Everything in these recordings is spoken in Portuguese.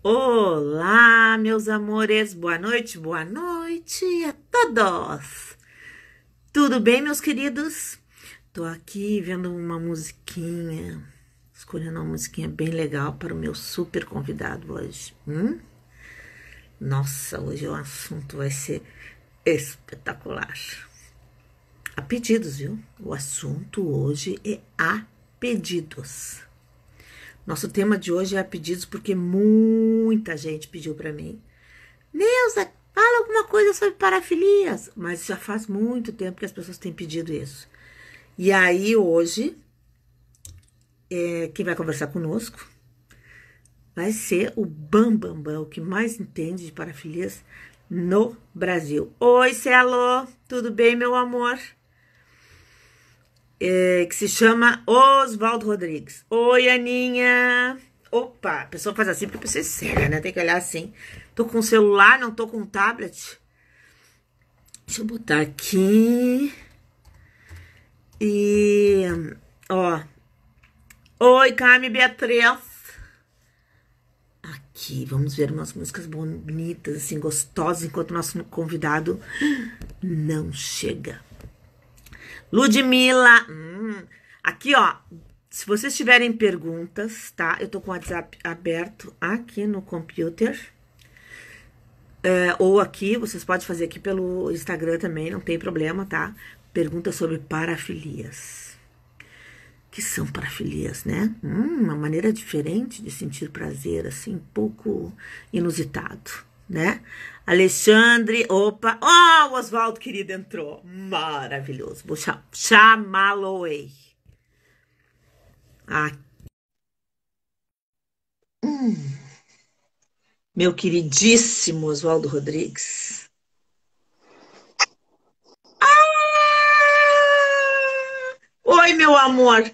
Olá, meus amores, boa noite a todos. Tudo bem, meus queridos? Tô aqui vendo uma musiquinha, escolhendo uma musiquinha bem legal para o meu super convidado hoje. Nossa, hoje o assunto vai ser espetacular. A pedidos, viu? O assunto hoje é a pedidos. Nosso tema de hoje é a pedidos porque muita gente pediu para mim. Neuza, fala alguma coisa sobre parafilias. Mas já faz muito tempo que as pessoas têm pedido isso. E aí, hoje, quem vai conversar conosco vai ser o Bambambam, o que mais entende de parafilias no Brasil. Oi, Celo, tudo bem, meu amor? Que se chama Oswaldo Rodrigues. Oi, Aninha. Opa, a pessoa faz assim porque a pessoa é séria, né? Tem que olhar assim. Tô com o celular, não tô com o tablet. Deixa eu botar aqui. E, ó. Oi, Carme Beatriz. Aqui, vamos ver umas músicas bonitas, assim, gostosas, enquanto o nosso convidado não chega. Ludmilla. Aqui, ó. Se vocês tiverem perguntas, tá? Eu tô com o WhatsApp aberto aqui no computer. Ou aqui, vocês podem fazer aqui pelo Instagram também, não tem problema, tá? Perguntas sobre parafilias. Que são parafilias, né? Uma maneira diferente de sentir prazer, assim, um pouco inusitado, né? Alexandre, opa, o Oswaldo querido entrou, maravilhoso, vou chamá-lo aí. Meu queridíssimo Oswaldo Rodrigues. Oi, meu amor.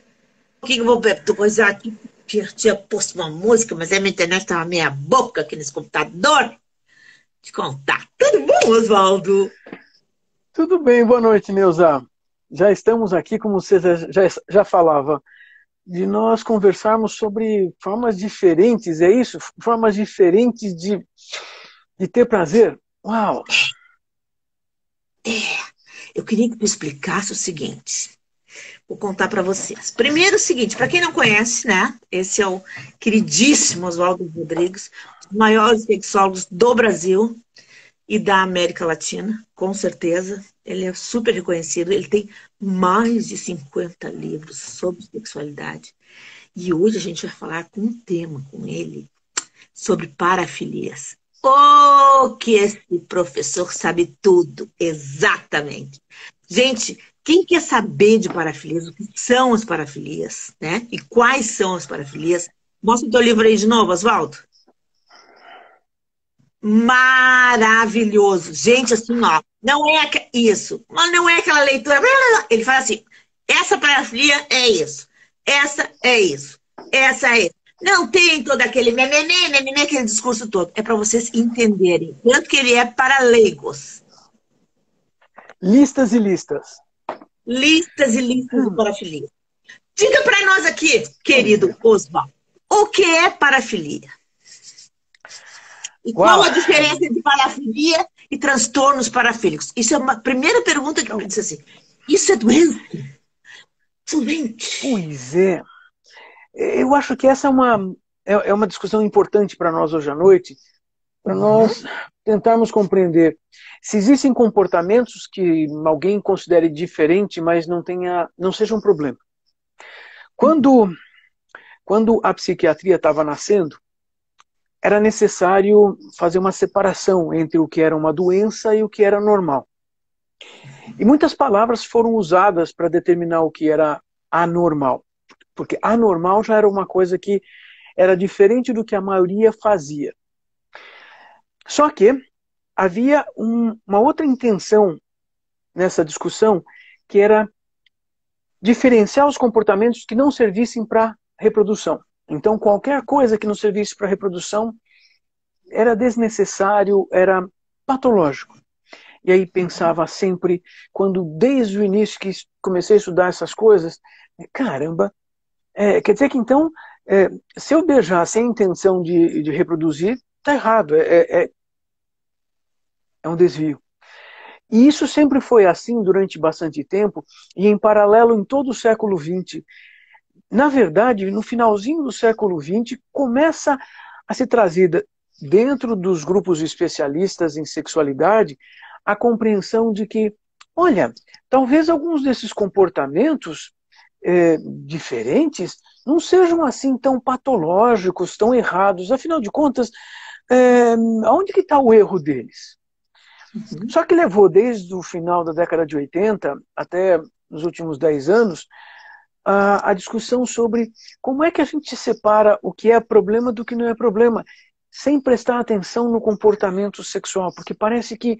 O que eu vou coisar aqui? Tinha posto uma música, mas a minha internet estava meia boca aqui nesse computador. Te contar. Tudo bom, Oswaldo? Tudo bem, boa noite, Neuza. Já estamos aqui, como você já falava, de nós conversarmos sobre formas diferentes, é isso? Formas diferentes de ter prazer. Uau! Eu queria que tu explicasse o seguinte. Vou contar para vocês. Primeiro, o seguinte, para quem não conhece, né? Esse é o queridíssimo Oswaldo Rodrigues, um dos maiores sexólogos do Brasil e da América Latina, com certeza. Ele é super reconhecido. Ele tem mais de 50 livros sobre sexualidade. E hoje a gente vai falar com um tema com ele sobre parafilias. Que esse professor sabe tudo, exatamente. Gente, quem quer saber de parafilias, o que são as parafilias, né? E quais são as parafilias? Mostra o teu livro aí de novo, Oswaldo. Maravilhoso. Gente, assim, ó, não é isso, mas não é aquela leitura. Ele fala assim: essa parafilia é isso, essa é isso, essa é isso. Não tem todo aquele mememê, aquele discurso todo. É para vocês entenderem. Tanto que ele é para leigos. Listas e listas. Listas e listas de parafilia. Diga para nós aqui, querido Oswald, o que é parafilia? E qual Uau! a diferença entre parafilia e transtornos parafílicos? Isso é uma primeira pergunta que eu disse assim. Isso é doença? Doente. Pois é. Eu acho que essa é uma discussão importante para nós hoje à noite, para nós tentarmos compreender se existem comportamentos que alguém considere diferente, mas não seja um problema. Quando a psiquiatria estava nascendo, era necessário fazer uma separação entre o que era uma doença e o que era normal. E muitas palavras foram usadas para determinar o que era anormal, porque anormal já era uma coisa que era diferente do que a maioria fazia. Só que havia uma outra intenção nessa discussão, que era diferenciar os comportamentos que não servissem para reprodução. Então, qualquer coisa que não servisse para reprodução era desnecessário, era patológico. E aí pensava sempre, quando desde o início que comecei a estudar essas coisas, caramba, quer dizer que então Se eu beijar sem intenção de reproduzir, está errado, é um desvio. E isso sempre foi assim durante bastante tempo, e em paralelo em todo o século XX. Na verdade, no finalzinho do século XX, começa a ser trazida dentro dos grupos especialistas em sexualidade a compreensão de que, olha, talvez alguns desses comportamentos diferentes não sejam assim tão patológicos, tão errados. Afinal de contas, onde que está o erro deles? Só que levou desde o final da década de 80 até nos últimos 10 anos a discussão sobre como é que a gente separa o que é problema do que não é problema, sem prestar atenção no comportamento sexual, porque parece que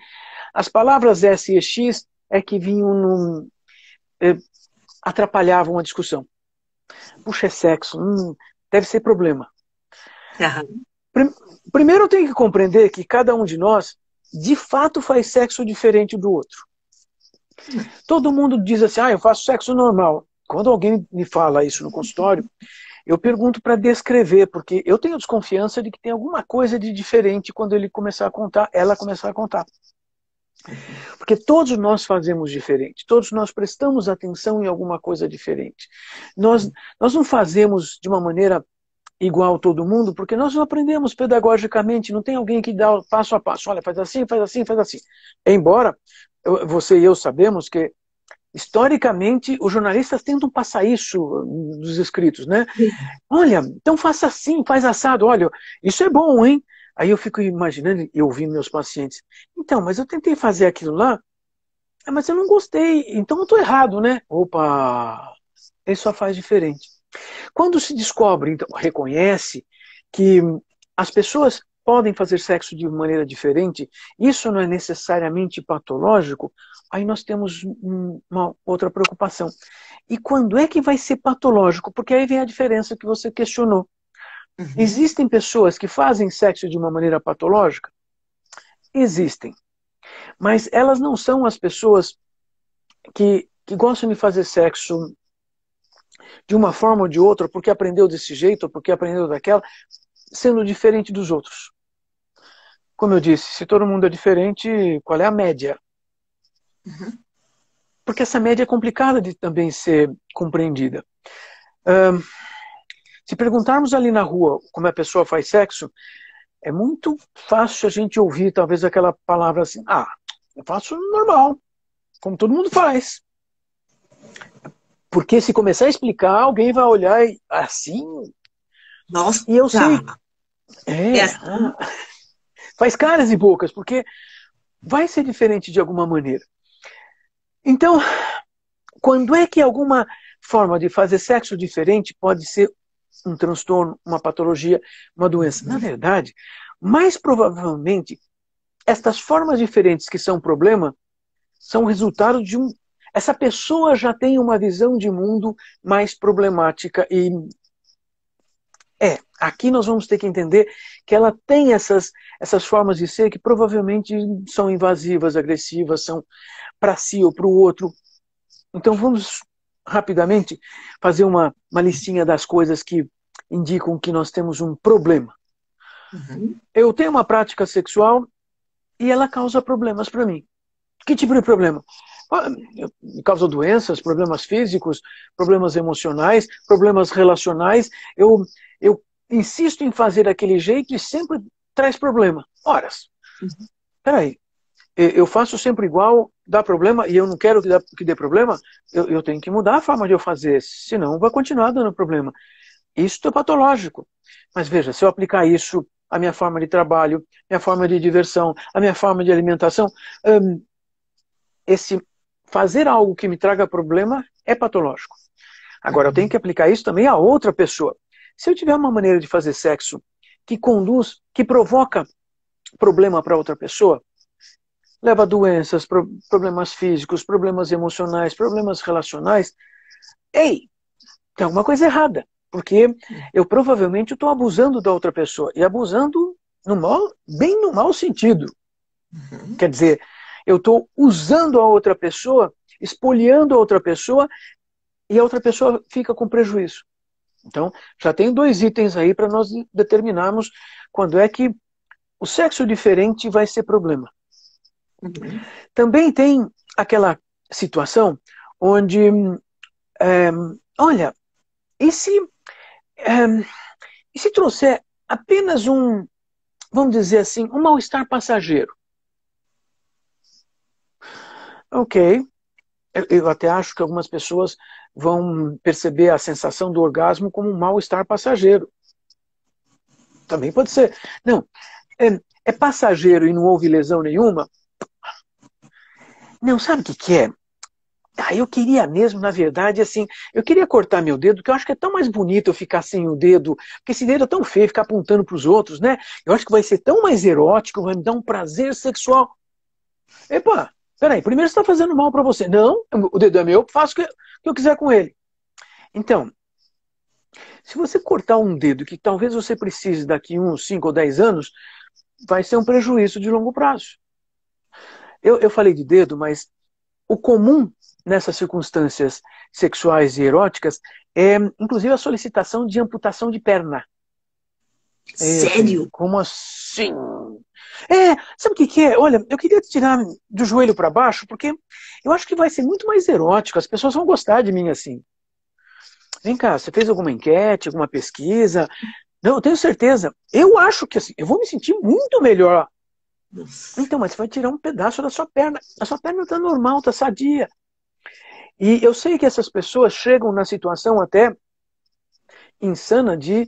as palavras S e X é que vinham atrapalhavam a discussão. Puxa, é sexo, deve ser problema. Primeiro eu tenho que compreender que cada um de nós de fato faz sexo diferente do outro. Todo mundo diz assim, eu faço sexo normal. Quando alguém me fala isso no consultório, eu pergunto para descrever, porque eu tenho desconfiança de que tem alguma coisa de diferente quando ele começar a contar, ela começar a contar. Porque todos nós fazemos diferente, todos nós prestamos atenção em alguma coisa diferente. Nós não fazemos de uma maneira igual todo mundo, porque nós não aprendemos pedagogicamente, não tem alguém que dá passo a passo, olha, faz assim, faz assim, faz assim. Embora você e eu sabemos que historicamente, os jornalistas tentam passar isso nos escritos, né? Olha, então faça assim, faz assado. Olha, isso é bom, hein? Aí eu fico imaginando e ouvindo meus pacientes. Então, mas eu tentei fazer aquilo lá, mas eu não gostei, então eu estou errado, né? Opa, ele só faz diferente. Quando se descobre, então, reconhece que as pessoas podem fazer sexo de maneira diferente, isso não é necessariamente patológico, aí nós temos uma outra preocupação. E quando é que vai ser patológico? Porque aí vem a diferença que você questionou. Existem pessoas que fazem sexo de uma maneira patológica? Existem. Mas elas não são as pessoas que gostam de fazer sexo de uma forma ou de outra, porque aprendeu desse jeito, ou porque aprendeu daquela, sendo diferente dos outros. Como eu disse, se todo mundo é diferente, qual é a média? Porque essa média é complicada de também ser compreendida. Se perguntarmos ali na rua como a pessoa faz sexo, é muito fácil a gente ouvir talvez aquela palavra assim, eu faço normal, como todo mundo faz. Porque se começar a explicar, alguém vai olhar assim. Nossa, e eu sei. Faz caras e bocas, porque vai ser diferente de alguma maneira. Então, quando é que alguma forma de fazer sexo diferente pode ser um transtorno, uma patologia, uma doença? Na verdade, mais provavelmente, estas formas diferentes que são problema são resultado de essa pessoa já tem uma visão de mundo mais problemática e aqui nós vamos ter que entender que ela tem essas formas de ser que provavelmente são invasivas, agressivas, são para si ou para o outro. Então vamos rapidamente fazer uma listinha das coisas que indicam que nós temos um problema. Eu tenho uma prática sexual e ela causa problemas para mim. Que tipo de problema? Causa doenças, problemas físicos, problemas emocionais, problemas relacionais. Eu insisto em fazer daquele jeito e sempre traz problema. Horas. Peraí, eu faço sempre igual, dá problema, e eu não quero que dê problema, eu tenho que mudar a forma de eu fazer, senão vai continuar dando problema. Isso é patológico. Mas veja, se eu aplicar isso à minha forma de trabalho, minha forma de diversão, a minha forma de alimentação, esse fazer algo que me traga problema é patológico. Agora, eu tenho que aplicar isso também a outra pessoa. Se eu tiver uma maneira de fazer sexo que conduz, que provoca problema para outra pessoa, leva a doenças, problemas físicos, problemas emocionais, problemas relacionais, tem alguma coisa errada. Porque eu provavelmente estou abusando da outra pessoa. E abusando bem no mau sentido. Quer dizer, eu estou usando a outra pessoa, espoliando a outra pessoa, e a outra pessoa fica com prejuízo. Então, já tem 2 itens aí para nós determinarmos quando é que o sexo diferente vai ser problema. Uhum. Também tem aquela situação onde, olha, e se, e se trouxer apenas vamos dizer assim, um mal-estar passageiro? Ok, eu até acho que algumas pessoas vão perceber a sensação do orgasmo como um mal-estar passageiro. Também pode ser. Não, é passageiro e não houve lesão nenhuma? Não, sabe o que é? Eu queria mesmo, na verdade, assim, eu queria cortar meu dedo, porque eu acho que é tão mais bonito eu ficar sem o dedo, porque esse dedo é tão feio, ficar apontando para os outros, né? Eu acho que vai ser tão mais erótico, vai me dar um prazer sexual. Epa, peraí, primeiro você está fazendo mal para você. Não, o dedo é meu, eu faço o que eu quiser com ele. Então, se você cortar um dedo que talvez você precise daqui uns 5 ou 10 anos, vai ser um prejuízo de longo prazo. Eu falei de dedo, mas o comum nessas circunstâncias sexuais e eróticas é, inclusive, a solicitação de amputação de perna. Sério? Como assim? Sabe o que é? Olha, eu queria te tirar do joelho para baixo, porque eu acho que vai ser muito mais erótico, as pessoas vão gostar de mim assim. Vem cá, você fez alguma enquete, alguma pesquisa? Não, eu tenho certeza. Eu acho que assim, eu vou me sentir muito melhor. Nossa. Então, mas você vai tirar um pedaço da sua perna. A sua perna está normal, está sadia. E eu sei que essas pessoas chegam na situação até insana de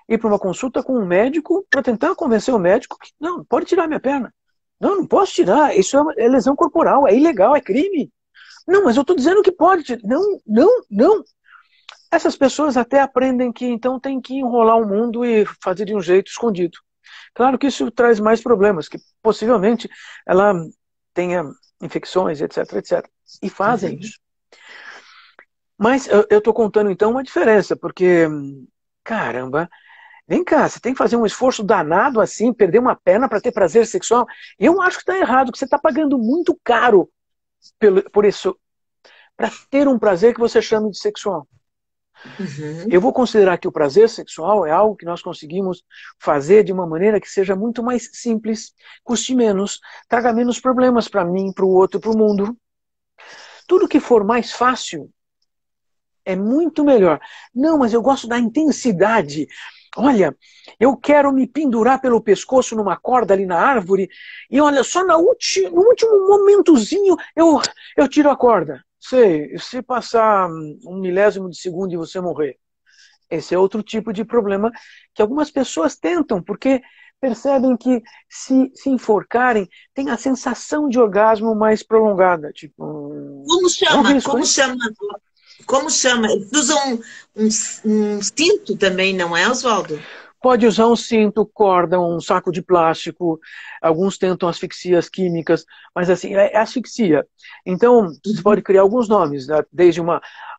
ir para uma consulta com um médico para tentar convencer o médico que não, pode tirar minha perna. Não, não posso tirar. Isso é lesão corporal, é ilegal, é crime. Não, mas eu estou dizendo que pode tirar. Não, não, não. Essas pessoas até aprendem que então tem que enrolar o mundo e fazer de um jeito escondido. Claro que isso traz mais problemas, que possivelmente ela tenha infecções, etc, etc. E fazem isso. Mas eu estou contando então uma diferença, porque, caramba, vem cá, você tem que fazer um esforço danado assim, perder uma perna para ter prazer sexual. Eu acho que está errado, que você está pagando muito caro por isso, para ter um prazer que você chama de sexual. Uhum. Eu vou considerar que o prazer sexual é algo que nós conseguimos fazer de uma maneira que seja muito mais simples, custe menos, traga menos problemas para mim, para o outro, para o mundo. Tudo que for mais fácil é muito melhor. Não, mas eu gosto da intensidade. Olha, eu quero me pendurar pelo pescoço numa corda ali na árvore e olha, só no último momentozinho eu tiro a corda. Se passar 1 milésimo de segundo e você morrer. Esse é outro tipo de problema que algumas pessoas tentam, porque percebem que se enforcarem, tem a sensação de orgasmo mais prolongada. Tipo, Como não vi chama? isso, Como chama? Como chama? Eles usam um cinto também, não é, Oswaldo? pode usar um cinto, corda, um saco de plástico, alguns tentam asfixias químicas, mas assim, é asfixia. Então, você pode criar alguns nomes, né? Desde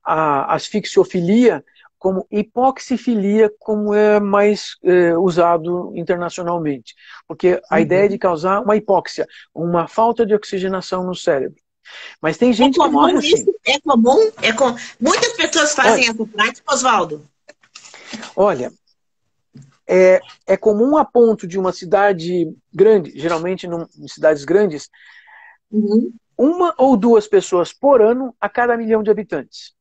a asfixiofilia, como hipoxifilia, como é mais usado internacionalmente. Porque a ideia é de causar uma hipóxia, uma falta de oxigenação no cérebro. Mas tem É gente que morre comum assim. isso? É comum? Muitas pessoas fazem Olha, essa prática, Oswaldo? olha, é comum a ponto de uma cidade grande, geralmente em cidades grandes, Uhum. 1 ou 2 pessoas por ano a cada 1 milhão de habitantes.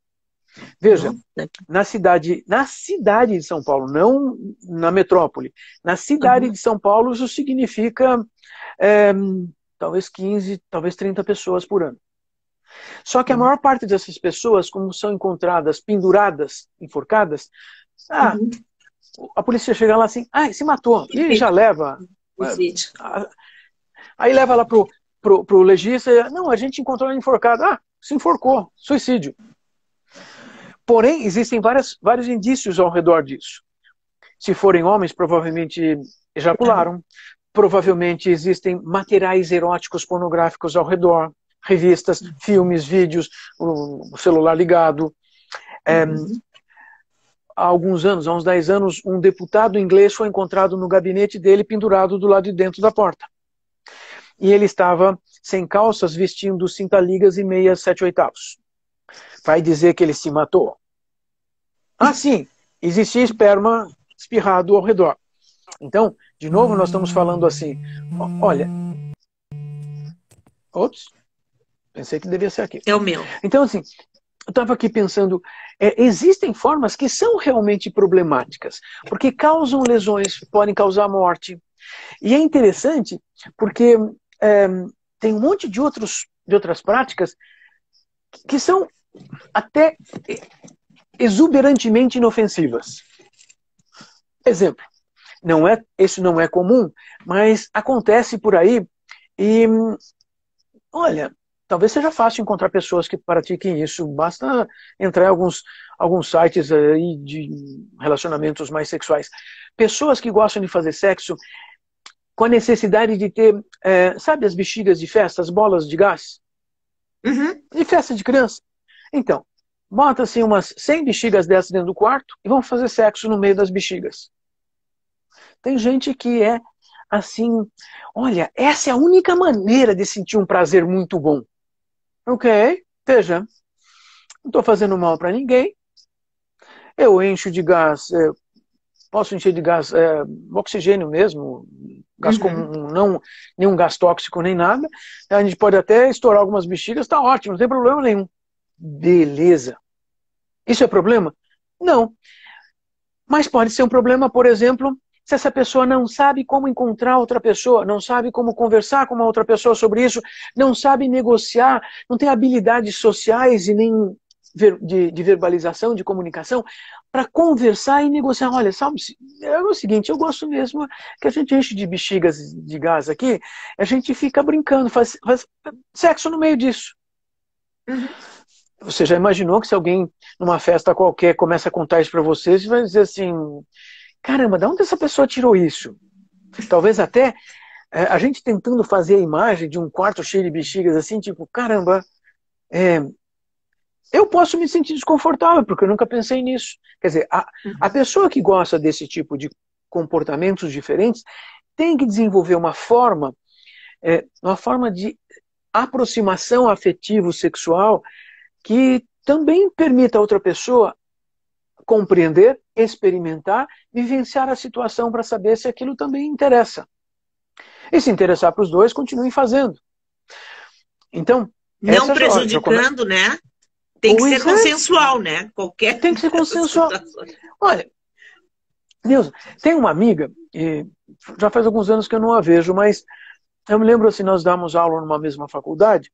Veja, Nossa. na cidade de São Paulo, não na metrópole, na cidade Uhum. de São Paulo isso significa é, talvez 15, talvez 30 pessoas por ano. Só que a maior parte dessas pessoas, como são encontradas penduradas, enforcadas, Uhum. a polícia chega lá assim, se matou, e já leva. Suicídio. Aí leva lá pro legista, não, a gente encontrou ela enforcada. Se enforcou, suicídio. Porém, existem vários indícios ao redor disso. Se forem homens, provavelmente ejacularam. Provavelmente existem materiais eróticos pornográficos ao redor. Revistas, filmes, vídeos, o celular ligado. Uhum. Há alguns anos, há uns 10 anos, um deputado inglês foi encontrado no gabinete dele pendurado do lado de dentro da porta. E ele estava sem calças, vestindo cinta-ligas e meias 7/8. Vai dizer que ele se matou? Sim. existia esperma espirrado ao redor. Então, de novo, nós estamos falando assim, olha, ops, pensei que devia ser aqui. É o meu. Então, assim, eu estava aqui pensando, existem formas que são realmente problemáticas, porque causam lesões, podem causar morte. E é interessante porque tem um monte de outras práticas que são até exuberantemente inofensivas. Exemplo, isso não é comum, mas acontece por aí e, olha, talvez seja fácil encontrar pessoas que pratiquem isso, basta entrar em alguns sites aí de relacionamentos mais sexuais. Pessoas que gostam de fazer sexo com a necessidade de ter, sabe as bexigas de festa, as bolas de gás? Uhum. De festa de criança. Então, bota assim umas 100 bexigas dessas dentro do quarto e vão fazer sexo no meio das bexigas. Tem gente que é assim, olha, essa é a única maneira de sentir um prazer muito bom. Ok, veja, não estou fazendo mal para ninguém, eu encho de gás, posso encher de gás, oxigênio mesmo, gás comum, não nenhum gás tóxico nem nada, a gente pode até estourar algumas bexigas, está ótimo, não tem problema nenhum. Beleza. Isso é problema? Não. Mas pode ser um problema, por exemplo, se essa pessoa não sabe como encontrar outra pessoa, não sabe como conversar com uma outra pessoa sobre isso, não sabe negociar, não tem habilidades sociais e nem de verbalização, de comunicação, para conversar e negociar. Olha, sabe, é o seguinte, eu gosto mesmo que a gente enche de bexigas de gás aqui, a gente fica brincando, faz sexo no meio disso. Uhum. Você já imaginou que se alguém numa festa qualquer começa a contar isso para vocês, vai dizer assim, caramba, de onde essa pessoa tirou isso? Talvez até a gente tentando fazer a imagem de um quarto cheio de bexigas assim, tipo, caramba, eu posso me sentir desconfortável, porque eu nunca pensei nisso. Quer dizer, a pessoa que gosta desse tipo de comportamentos diferentes tem que desenvolver uma forma de aproximação afetivo-sexual que também permita a outra pessoa compreender, experimentar, vivenciar a situação para saber se aquilo também interessa. E se interessar para os dois, continuem fazendo. Então, não prejudicando, né? Tem que ser consensual, né? Qualquer tem que ser consensual. Olha, Deus, tem uma amiga, e já faz alguns anos que eu não a vejo, mas eu me lembro assim, nós damos aula numa mesma faculdade,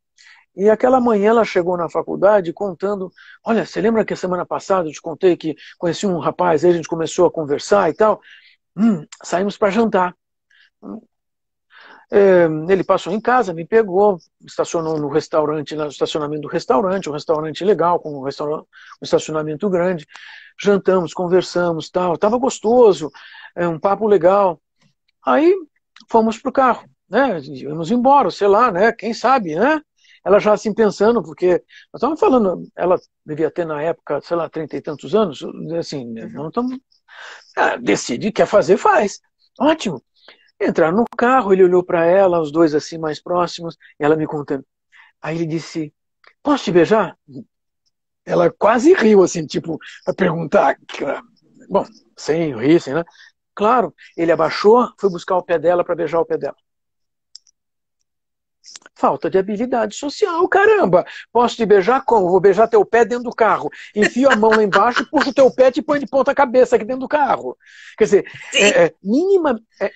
e aquela manhã ela chegou na faculdade contando, olha, você lembra que a semana passada eu te contei que conheci um rapaz, aí a gente começou a conversar e tal, saímos para jantar. Ele passou em casa, me pegou, estacionou no restaurante, no estacionamento do restaurante, um restaurante legal, com um estacionamento grande, jantamos, conversamos, tal, estava gostoso, um papo legal. Aí fomos pro carro, né? Íamos embora, sei lá, né? Quem sabe, né? Ela já assim pensando, porque nós estávamos falando, ela devia ter na época, sei lá, 30 e tantos anos, assim, não estamos. Decide, quer fazer, faz. Ótimo. Entraram no carro, ele olhou para ela, os dois assim mais próximos, e ela me contando. Aí ele disse, posso te beijar? Ela quase riu, assim, tipo, para perguntar. Bom, sem rir, sem, né? Claro, ele abaixou, foi buscar o pé dela para beijar o pé dela. Falta de habilidade social, caramba. Posso te beijar como? Vou beijar teu pé dentro do carro. Enfio a mão lá embaixo, puxo teu pé e te põe de ponta cabeça aqui dentro do carro. Quer dizer,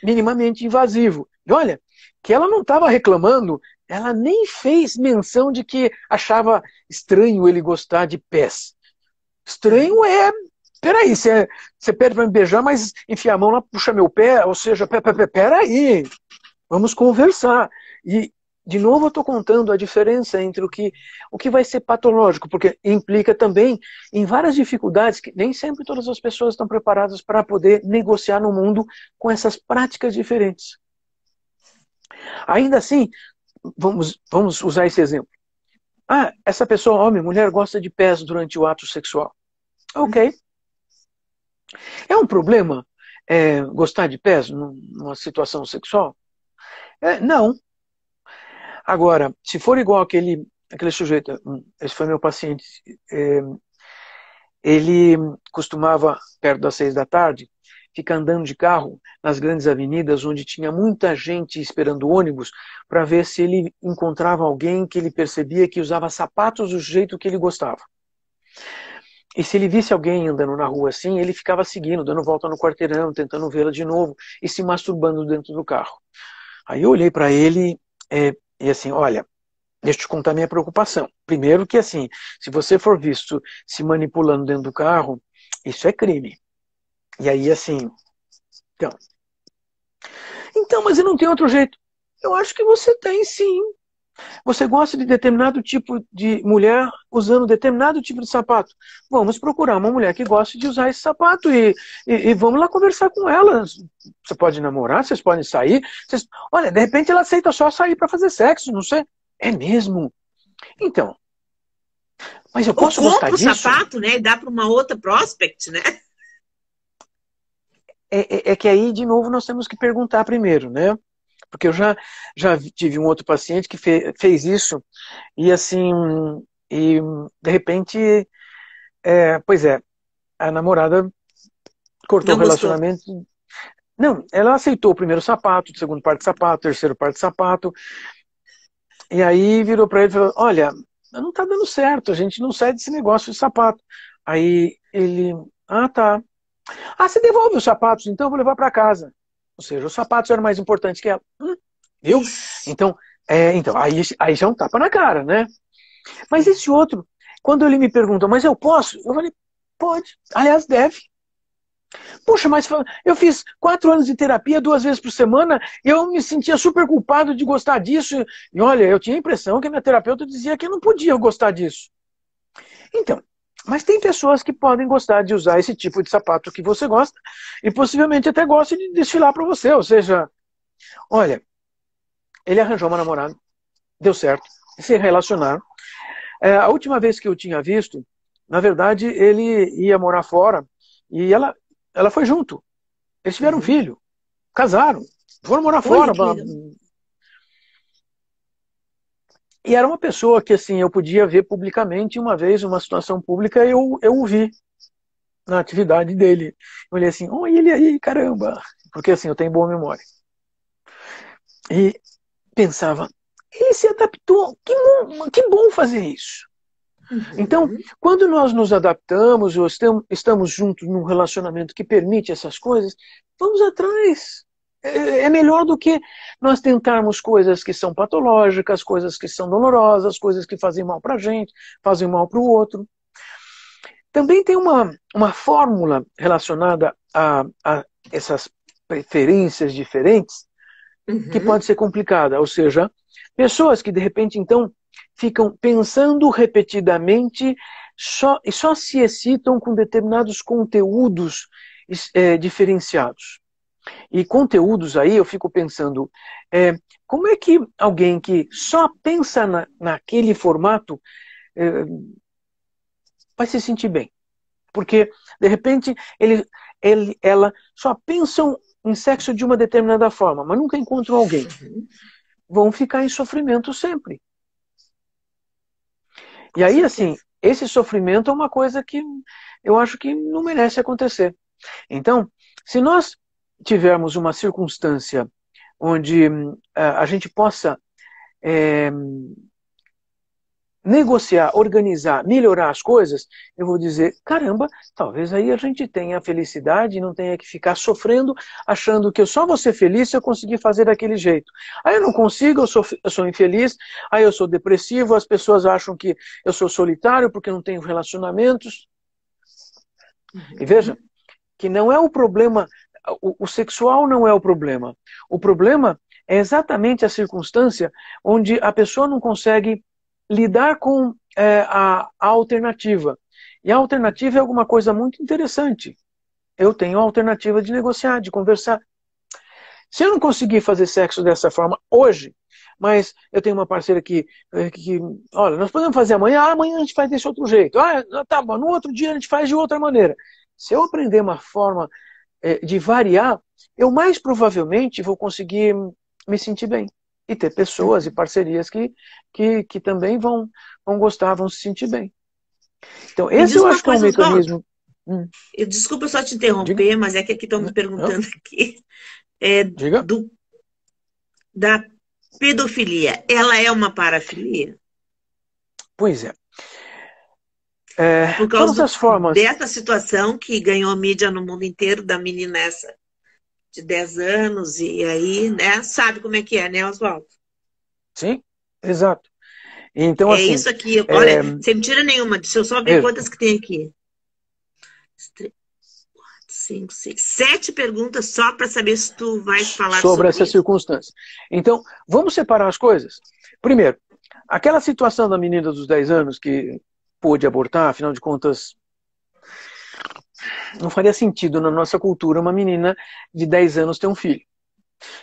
minimamente invasivo. E olha, que ela não estava reclamando, ela nem fez menção de que achava estranho ele gostar de pés. Estranho peraí, você pede para me beijar, mas enfia a mão lá, puxa meu pé, ou seja, peraí, vamos conversar. E, de novo, eu estou contando a diferença entre o que vai ser patológico, porque implica também em várias dificuldades que nem sempre todas as pessoas estão preparadas para poder negociar no mundo com essas práticas diferentes. Ainda assim, vamos usar esse exemplo. Essa pessoa, homem, mulher, gosta de pés durante o ato sexual. Ok. É um problema gostar de pés numa situação sexual? Não. Agora, se for igual aquele sujeito, esse foi meu paciente, ele costumava, perto das 6 da tarde, ficar andando de carro nas grandes avenidas onde tinha muita gente esperando ônibus para ver se ele encontrava alguém que ele percebia que usava sapatos do jeito que ele gostava. E se ele visse alguém andando na rua assim, ele ficava seguindo, dando volta no quarteirão, tentando vê-la de novo e se masturbando dentro do carro. Aí eu olhei para ele e assim, olha, deixa eu te contar minha preocupação. Primeiro que assim, se você for visto se manipulando dentro do carro, isso é crime. E aí assim, então, mas eu não tenho outro jeito. Eu acho que você tem sim. Você gosta de determinado tipo de mulher usando determinado tipo de sapato. Vamos procurar uma mulher que goste de usar esse sapato e vamos lá conversar com ela. Você pode namorar, vocês podem sair. Olha, de repente ela aceita só sair para fazer sexo, não sei. É mesmo? Então, mas eu posso gostar disso? Ou compra o sapato, né, e dá para uma outra prospect, né? É que aí, de novo, nós temos que perguntar primeiro, né? Porque eu já tive um outro paciente que fez isso e assim, e de repente, pois é, a namorada cortou o relacionamento. Não, ela aceitou o primeiro sapato, o segundo par de sapato, o terceiro par de sapato, e aí virou para ele e falou, olha, não tá dando certo, a gente não sai desse negócio de sapato. Aí ele, tá. Você devolve os sapatos, então eu vou levar para casa. Ou seja, os sapatos eram mais importantes que ela. Viu? Então, aí já é um tapa na cara, né? Mas esse outro, quando ele me pergunta, mas eu posso? Eu falei, pode. Aliás, deve. Puxa, mas eu fiz 4 anos de terapia 2 vezes por semana e eu me sentia super culpado de gostar disso. E olha, eu tinha a impressão que minha terapeuta dizia que eu não podia gostar disso. Então, mas tem pessoas que podem gostar de usar esse tipo de sapato que você gosta e possivelmente até gosta de desfilar para você. Ou seja, olha, ele arranjou uma namorada, deu certo, se relacionaram. A última vez que eu tinha visto, na verdade, ele ia morar fora e ela foi junto. Eles tiveram um filho, casaram, foram morar fora. E era uma pessoa que assim, eu podia ver publicamente uma vez, uma situação pública, eu o vi na atividade dele. Eu olhei assim, ele aí, caramba. Porque assim, eu tenho boa memória. E pensava, ele se adaptou, que bom fazer isso. Então, quando nós nos adaptamos ou estamos juntos num relacionamento que permite essas coisas, vamos atrás. É melhor do que nós tentarmos coisas que são patológicas, coisas que são dolorosas, coisas que fazem mal para a gente, fazem mal para o outro. Também tem uma fórmula relacionada a essas preferências diferentes que pode ser complicada. Ou seja, pessoas que de repente então ficam pensando repetidamente e só se excitam com determinados conteúdos diferenciados. E conteúdos aí eu fico pensando, como é que alguém que só pensa naquele formato vai se sentir bem? Porque, de repente, ela só pensam em sexo de uma determinada forma, mas nunca encontram alguém. Vão ficar em sofrimento sempre. E aí, assim, esse sofrimento é uma coisa que eu acho que não merece acontecer. Então, se nós tivermos uma circunstância onde a gente possa negociar, organizar, melhorar as coisas, eu vou dizer, caramba, talvez aí a gente tenha a felicidade e não tenha que ficar sofrendo, achando que eu só vou ser feliz se eu conseguir fazer daquele jeito. Aí eu não consigo, eu sou infeliz, aí eu sou depressivo, as pessoas acham que eu sou solitário porque não tenho relacionamentos. E veja, que não é o problema, o sexual não é o problema. O problema é exatamente a circunstância onde a pessoa não consegue lidar com a alternativa. E a alternativa é alguma coisa muito interessante. Eu tenho a alternativa de negociar, de conversar. Se eu não conseguir fazer sexo dessa forma hoje, mas eu tenho uma parceira que olha, nós podemos fazer amanhã, amanhã a gente faz desse outro jeito. Tá bom, no outro dia a gente faz de outra maneira. Se eu aprender uma forma de variar, eu mais provavelmente vou conseguir me sentir bem. E ter pessoas e parcerias que também vão gostar, vão se sentir bem. Então, Me esse diz eu uma acho que é um coisa, Oswaldo. mecanismo. Desculpa só te Diga. interromper, mas é que aqui estão me Não, perguntando aqui. É, diga. do, da pedofilia, ela é uma parafilia? Pois é. Por causa Todas as formas. dessa situação que ganhou mídia no mundo inteiro, da menina essa de 10 anos, e aí, né? Sabe como é que é, né, Oswaldo? Sim, exato. Então, É assim, isso aqui. é, Olha, sem mentira nenhuma. Deixa eu só ver veja, quantas que tem aqui. 3, 4, 5, 6, 7 perguntas só para saber se tu vai falar sobre sobre essas isso. circunstâncias. Então, vamos separar as coisas. Primeiro, aquela situação da menina dos 10 anos que pôde abortar, afinal de contas, não faria sentido na nossa cultura uma menina de 10 anos ter um filho.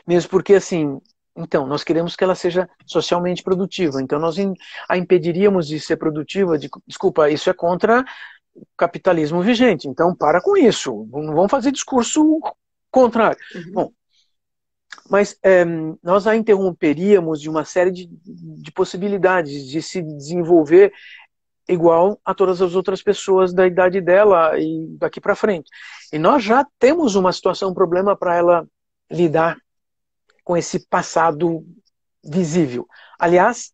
Mesmo porque, assim, então, nós queremos que ela seja socialmente produtiva. Então, nós a impediríamos de ser produtiva. Desculpa, isso é contra o capitalismo vigente. Então, para com isso. Não vamos fazer discurso contrário. Uhum. Bom, mas nós a interromperíamos de uma série de possibilidades de se desenvolver igual a todas as outras pessoas da idade dela e daqui para frente. E nós já temos uma situação, um problema para ela lidar com esse passado visível. Aliás,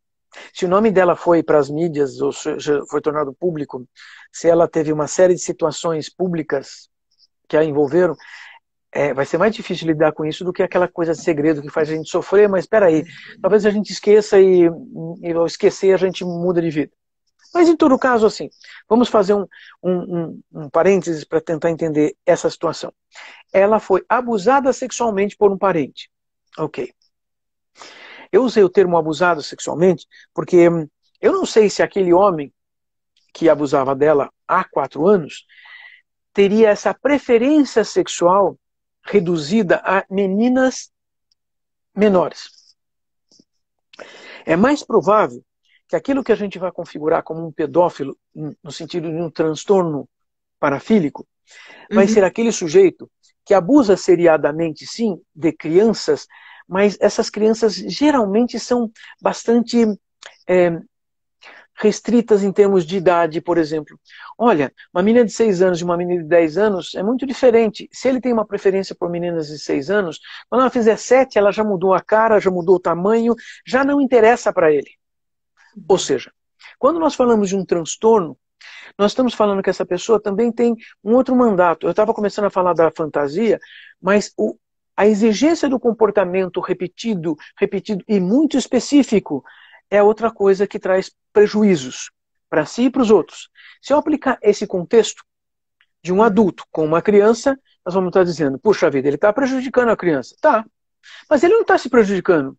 se o nome dela foi para as mídias, ou seja, foi tornado público, se ela teve uma série de situações públicas que a envolveram, vai ser mais difícil lidar com isso do que aquela coisa de segredo que faz a gente sofrer, mas espera aí, talvez a gente esqueça e ao esquecer a gente muda de vida. Mas em todo caso, assim, vamos fazer um parênteses para tentar entender essa situação. Ela foi abusada sexualmente por um parente. Ok. Eu usei o termo abusado sexualmente porque eu não sei se aquele homem que abusava dela há 4 anos teria essa preferência sexual reduzida a meninas menores. É mais provável que aquilo que a gente vai configurar como um pedófilo, no sentido de um transtorno parafílico, vai ser aquele sujeito que abusa seriadamente, sim, de crianças, mas essas crianças geralmente são bastante restritas em termos de idade, por exemplo. Olha, uma menina de 6 anos e uma menina de 10 anos é muito diferente. Se ele tem uma preferência por meninas de 6 anos, quando ela fizer 7, ela já mudou a cara, já mudou o tamanho, já não interessa para ele. Ou seja, quando nós falamos de um transtorno, nós estamos falando que essa pessoa também tem um outro mandato. Eu estava começando a falar da fantasia, mas a exigência do comportamento repetido e muito específico é outra coisa que traz prejuízos para si e para os outros. Se eu aplicar esse contexto de um adulto com uma criança, nós vamos estar dizendo, puxa vida, ele está prejudicando a criança. Tá, mas ele não está se prejudicando.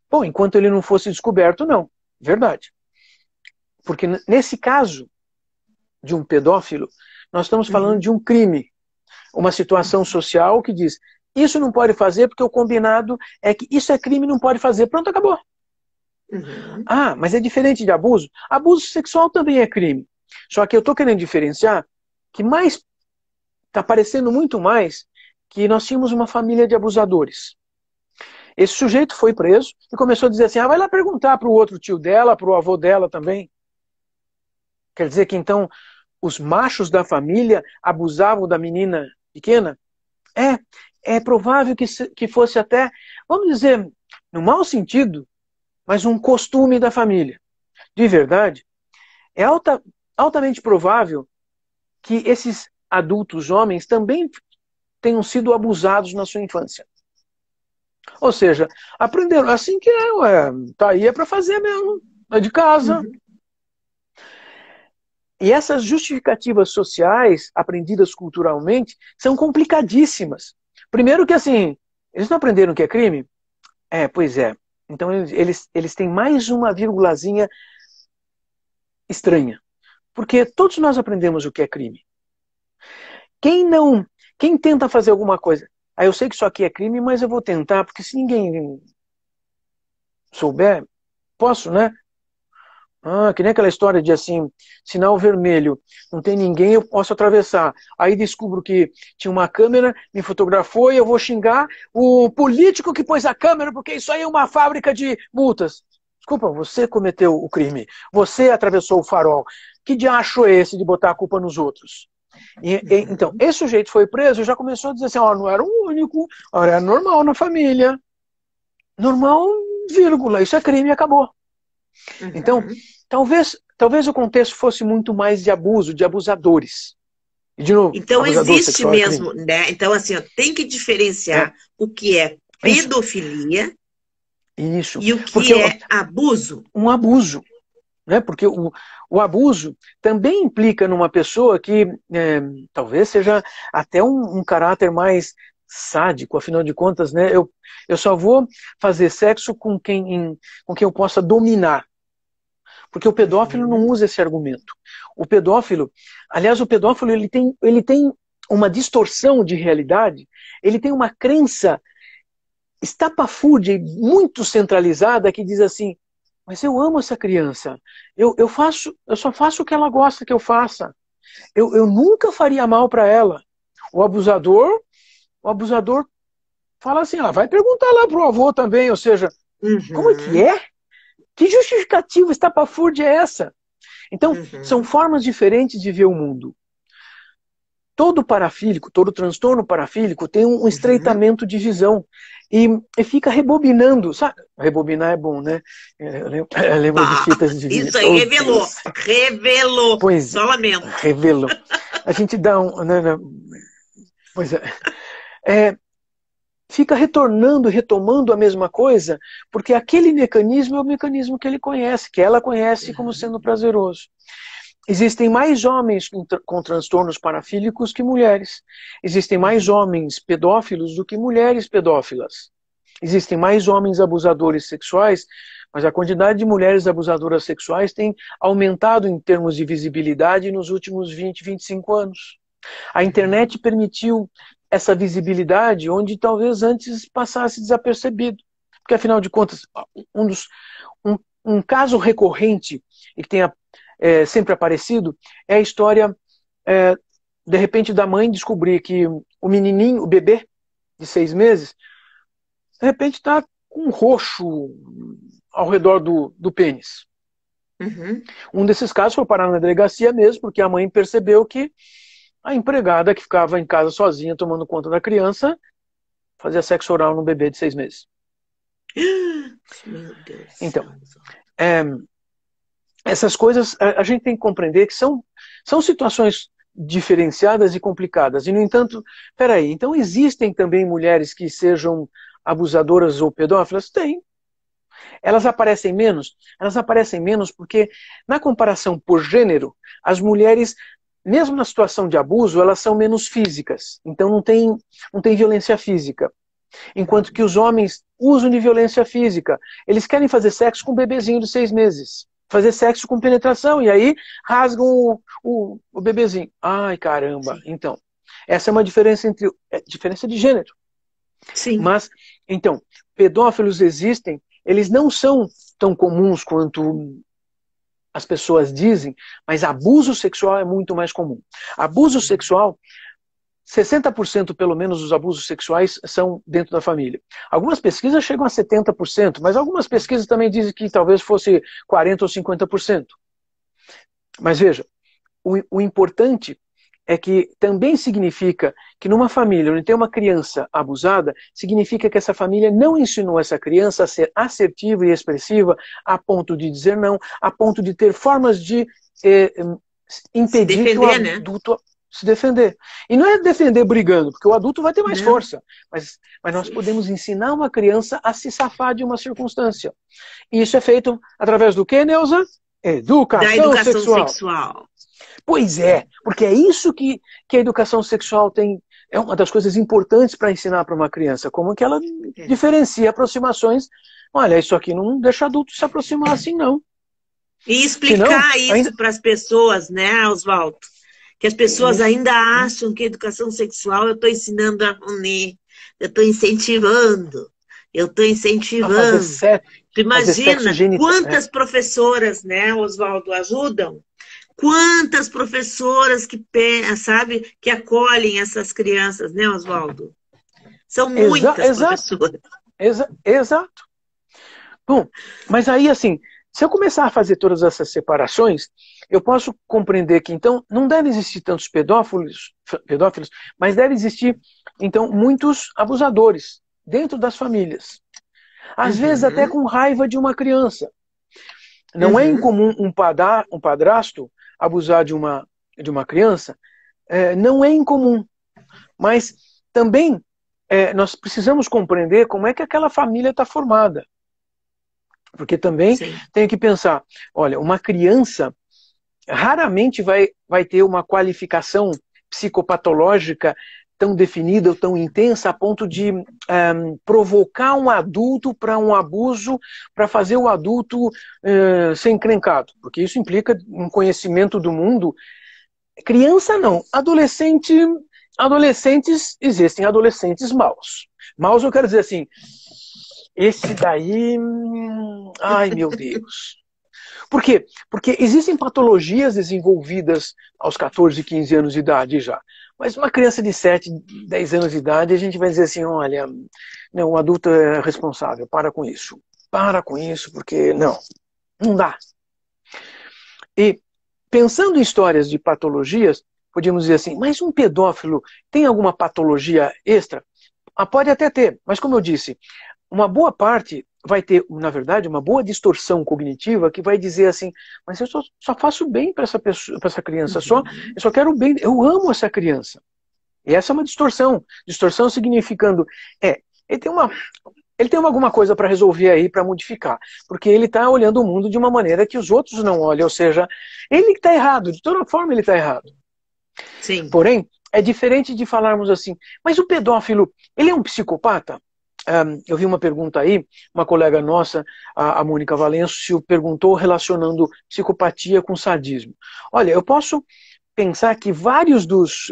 Bom, enquanto ele não fosse descoberto, não. Verdade. Porque nesse caso de um pedófilo, nós estamos falando de um crime. Uma situação social que diz, isso não pode fazer porque o combinado é que isso é crime, não pode fazer. Pronto, acabou. Ah, mas é diferente de abuso? Abuso sexual também é crime. Só que eu estou querendo diferenciar que mais está parecendo muito mais que nós tínhamos uma família de abusadores. Esse sujeito foi preso e começou a dizer assim, vai lá perguntar para o outro tio dela, para o avô dela também. Quer dizer que então os machos da família abusavam da menina pequena? É provável que fosse até, vamos dizer, no mau sentido, mas um costume da família. De verdade, é altamente provável que esses adultos homens também tenham sido abusados na sua infância. Ou seja, aprenderam assim que tá aí é para fazer mesmo, é de casa. E essas justificativas sociais, aprendidas culturalmente, são complicadíssimas. Primeiro que assim, eles não aprenderam o que é crime? Pois é. Então eles têm mais uma vírgulazinha estranha. Porque todos nós aprendemos o que é crime. Quem tenta fazer alguma coisa, eu sei que isso aqui é crime, mas eu vou tentar, porque se ninguém souber, posso, né? Que nem aquela história de assim, sinal vermelho, não tem ninguém, eu posso atravessar. Aí descubro que tinha uma câmera, me fotografou e eu vou xingar o político que pôs a câmera, porque isso aí é uma fábrica de multas. Desculpa, você cometeu o crime. Você atravessou o farol. Que diacho é esse de botar a culpa nos outros? Então, esse sujeito foi preso e já começou a dizer assim, ó, não era o único, ó, era normal na família. Normal, vírgula, isso é crime e acabou. Então, talvez o contexto fosse muito mais de abuso, de abusadores. E, de novo, então existe mesmo, crime. né? Então, assim, ó, tem que diferenciar o que é pedofilia isso. E o que é abuso. Um abuso. Né? Porque o abuso também implica numa pessoa que talvez seja até um caráter mais sádico, afinal de contas, né? Eu só vou fazer sexo com quem eu possa dominar. Porque o pedófilo não usa esse argumento. O pedófilo, aliás, ele tem uma distorção de realidade, ele tem uma crença estapafúrdia e muito centralizada que diz assim, mas eu amo essa criança, eu só faço o que ela gosta que eu faça, eu nunca faria mal para ela. O abusador fala assim, vai perguntar lá pro avô também, ou seja, como é que é? Que justificativa estapafúrdia é essa? Então, são formas diferentes de ver o mundo. Todo parafílico, todo transtorno parafílico tem um estreitamento de visão e fica rebobinando, sabe? Rebobinar é bom, né? Eu lembro de fitas de vídeo. Isso aí, revelou. Pois, só lamento. Revelou. A gente dá pois fica retomando a mesma coisa, porque aquele mecanismo é o mecanismo que ele conhece, que ela conhece como sendo prazeroso. Existem mais homens com transtornos parafílicos que mulheres. Existem mais homens pedófilos do que mulheres pedófilas. Existem mais homens abusadores sexuais, mas a quantidade de mulheres abusadoras sexuais tem aumentado em termos de visibilidade nos últimos 20, 25 anos. A internet permitiu essa visibilidade onde talvez antes passasse desapercebido. Porque, afinal de contas, um caso recorrente e que tenha sempre aparecido, é a história, de repente, da mãe descobrir que o menininho, o bebê de 6 meses, de repente está com um roxo ao redor do pênis. Um desses casos foi parar na delegacia mesmo, porque a mãe percebeu que a empregada que ficava em casa sozinha, tomando conta da criança, fazia sexo oral no bebê de 6 meses. Meu Deus. Então, essas coisas a gente tem que compreender que são situações diferenciadas e complicadas. E, no entanto, peraí, então existem também mulheres que sejam abusadoras ou pedófilas? Tem. Elas aparecem menos? Elas aparecem menos porque, na comparação por gênero, as mulheres, mesmo na situação de abuso, elas são menos físicas. Então não tem violência física. Enquanto que os homens usam de violência física. Eles querem fazer sexo com um bebezinho de 6 meses. Fazer sexo com penetração, e aí rasgam o bebezinho. Ai, caramba. Então, essa é uma diferença diferença de gênero. Sim. Mas, então, pedófilos existem, eles não são tão comuns quanto as pessoas dizem, mas abuso sexual é muito mais comum. Abuso sexual, 60% pelo menos dos abusos sexuais são dentro da família. Algumas pesquisas chegam a 70%, mas algumas pesquisas também dizem que talvez fosse 40% ou 50%. Mas veja, o importante é que também significa que numa família onde tem uma criança abusada, significa que essa família não ensinou essa criança a ser assertiva e expressiva a ponto de dizer não, a ponto de ter formas de impedir que o adulto se defender. E não é defender brigando, porque o adulto vai ter mais força. Mas nós podemos ensinar uma criança a se safar de uma circunstância. E isso é feito através do quê, Neuza? Educação sexual. Pois é, porque é isso que a educação sexual tem. É uma das coisas importantes para ensinar para uma criança, como que ela diferencia aproximações. Olha, isso aqui não deixa adulto se aproximar assim, não. E explicar isso para as pessoas, né, Oswaldo? Que as pessoas ainda acham que a educação sexual eu estou ensinando a unir, eu estou incentivando. Tu imagina quantas professoras, né, Oswaldo, ajudam? Quantas professoras que acolhem essas crianças, né, Oswaldo? São muitas professoras. Exato. Bom, mas aí assim, se eu começar a fazer todas essas separações, eu posso compreender que então não deve existir tantos pedófilos, mas deve existir então muitos abusadores dentro das famílias. Às vezes até Uhum, com raiva de uma criança. Não é uhum, incomum um padrasto abusar de uma criança, não é incomum. Mas também nós precisamos compreender como é que aquela família está formada. Porque também sim. tem que pensar, olha, uma criança raramente vai ter uma qualificação psicopatológica tão definida ou tão intensa a ponto de provocar um adulto para um abuso, para fazer o adulto ser encrencado. Porque isso implica um conhecimento do mundo. Criança não. Adolescentes, existem adolescentes maus. Maus eu quero dizer assim, esse daí, ai meu Deus. Por quê? Porque existem patologias desenvolvidas aos 14, 15 anos de idade já. Mas uma criança de 7, 10 anos de idade, a gente vai dizer assim, olha, não, o adulto é responsável, para com isso. Para com isso, porque não dá. E pensando em histórias de patologias, podíamos dizer assim, mas um pedófilo tem alguma patologia extra? Ah, pode até ter, mas como eu disse, uma boa parte vai ter, na verdade, uma boa distorção cognitiva que vai dizer assim, mas eu só faço bem para essa pessoa, para essa criança, Uhum. eu só quero bem, eu amo essa criança. E essa é uma distorção. Distorção significando, ele tem uma, ele tem alguma coisa para resolver aí, para modificar, porque ele está olhando o mundo de uma maneira que os outros não olham, ou seja, ele está errado, de toda forma ele está errado. Sim. Porém, é diferente de falarmos assim, mas o pedófilo, ele é um psicopata? Eu vi uma pergunta aí, uma colega nossa, a Mônica Valencio, perguntou relacionando psicopatia com sadismo. Olha, eu posso pensar que vários dos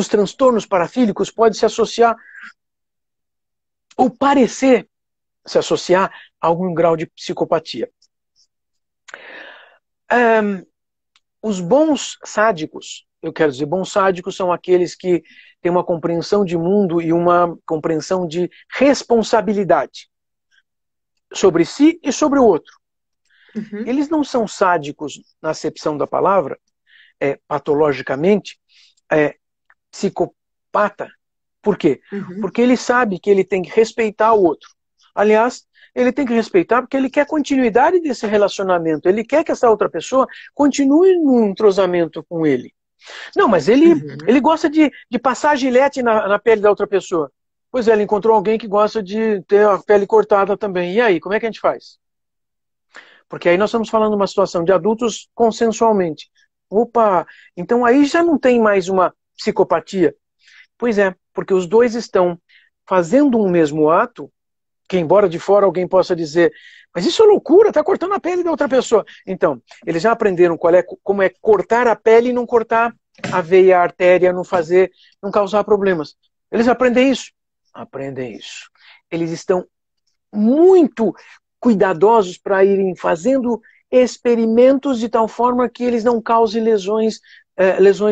transtornos parafílicos podem se associar, ou parecer se associar a algum grau de psicopatia. Os bons sádicos, eu quero dizer, bons sádicos são aqueles que têm uma compreensão de mundo e uma compreensão de responsabilidade sobre si e sobre o outro. Uhum, Eles não são sádicos na acepção da palavra, patologicamente, psicopata. Por quê? uhum. Porque ele sabe que ele tem que respeitar o outro. Aliás, ele tem que respeitar porque ele quer continuidade desse relacionamento. Ele quer que essa outra pessoa continue num entrosamento com ele. Não, mas ele Uhum. gosta de passar gilete na pele da outra pessoa. Pois é, ele encontrou alguém que gosta de ter a pele cortada também. E aí, como é que a gente faz? Porque aí nós estamos falando de uma situação de adultos consensualmente. Opa, então aí já não tem mais uma psicopatia. Pois é, porque os dois estão fazendo um mesmo ato, que embora de fora alguém possa dizer, mas isso é loucura, está cortando a pele da outra pessoa. Então, eles já aprenderam como é cortar a pele e não cortar a veia, a artéria, não causar problemas. Eles aprendem isso? Aprendem isso. Eles estão muito cuidadosos para irem fazendo experimentos de tal forma que eles não causem lesões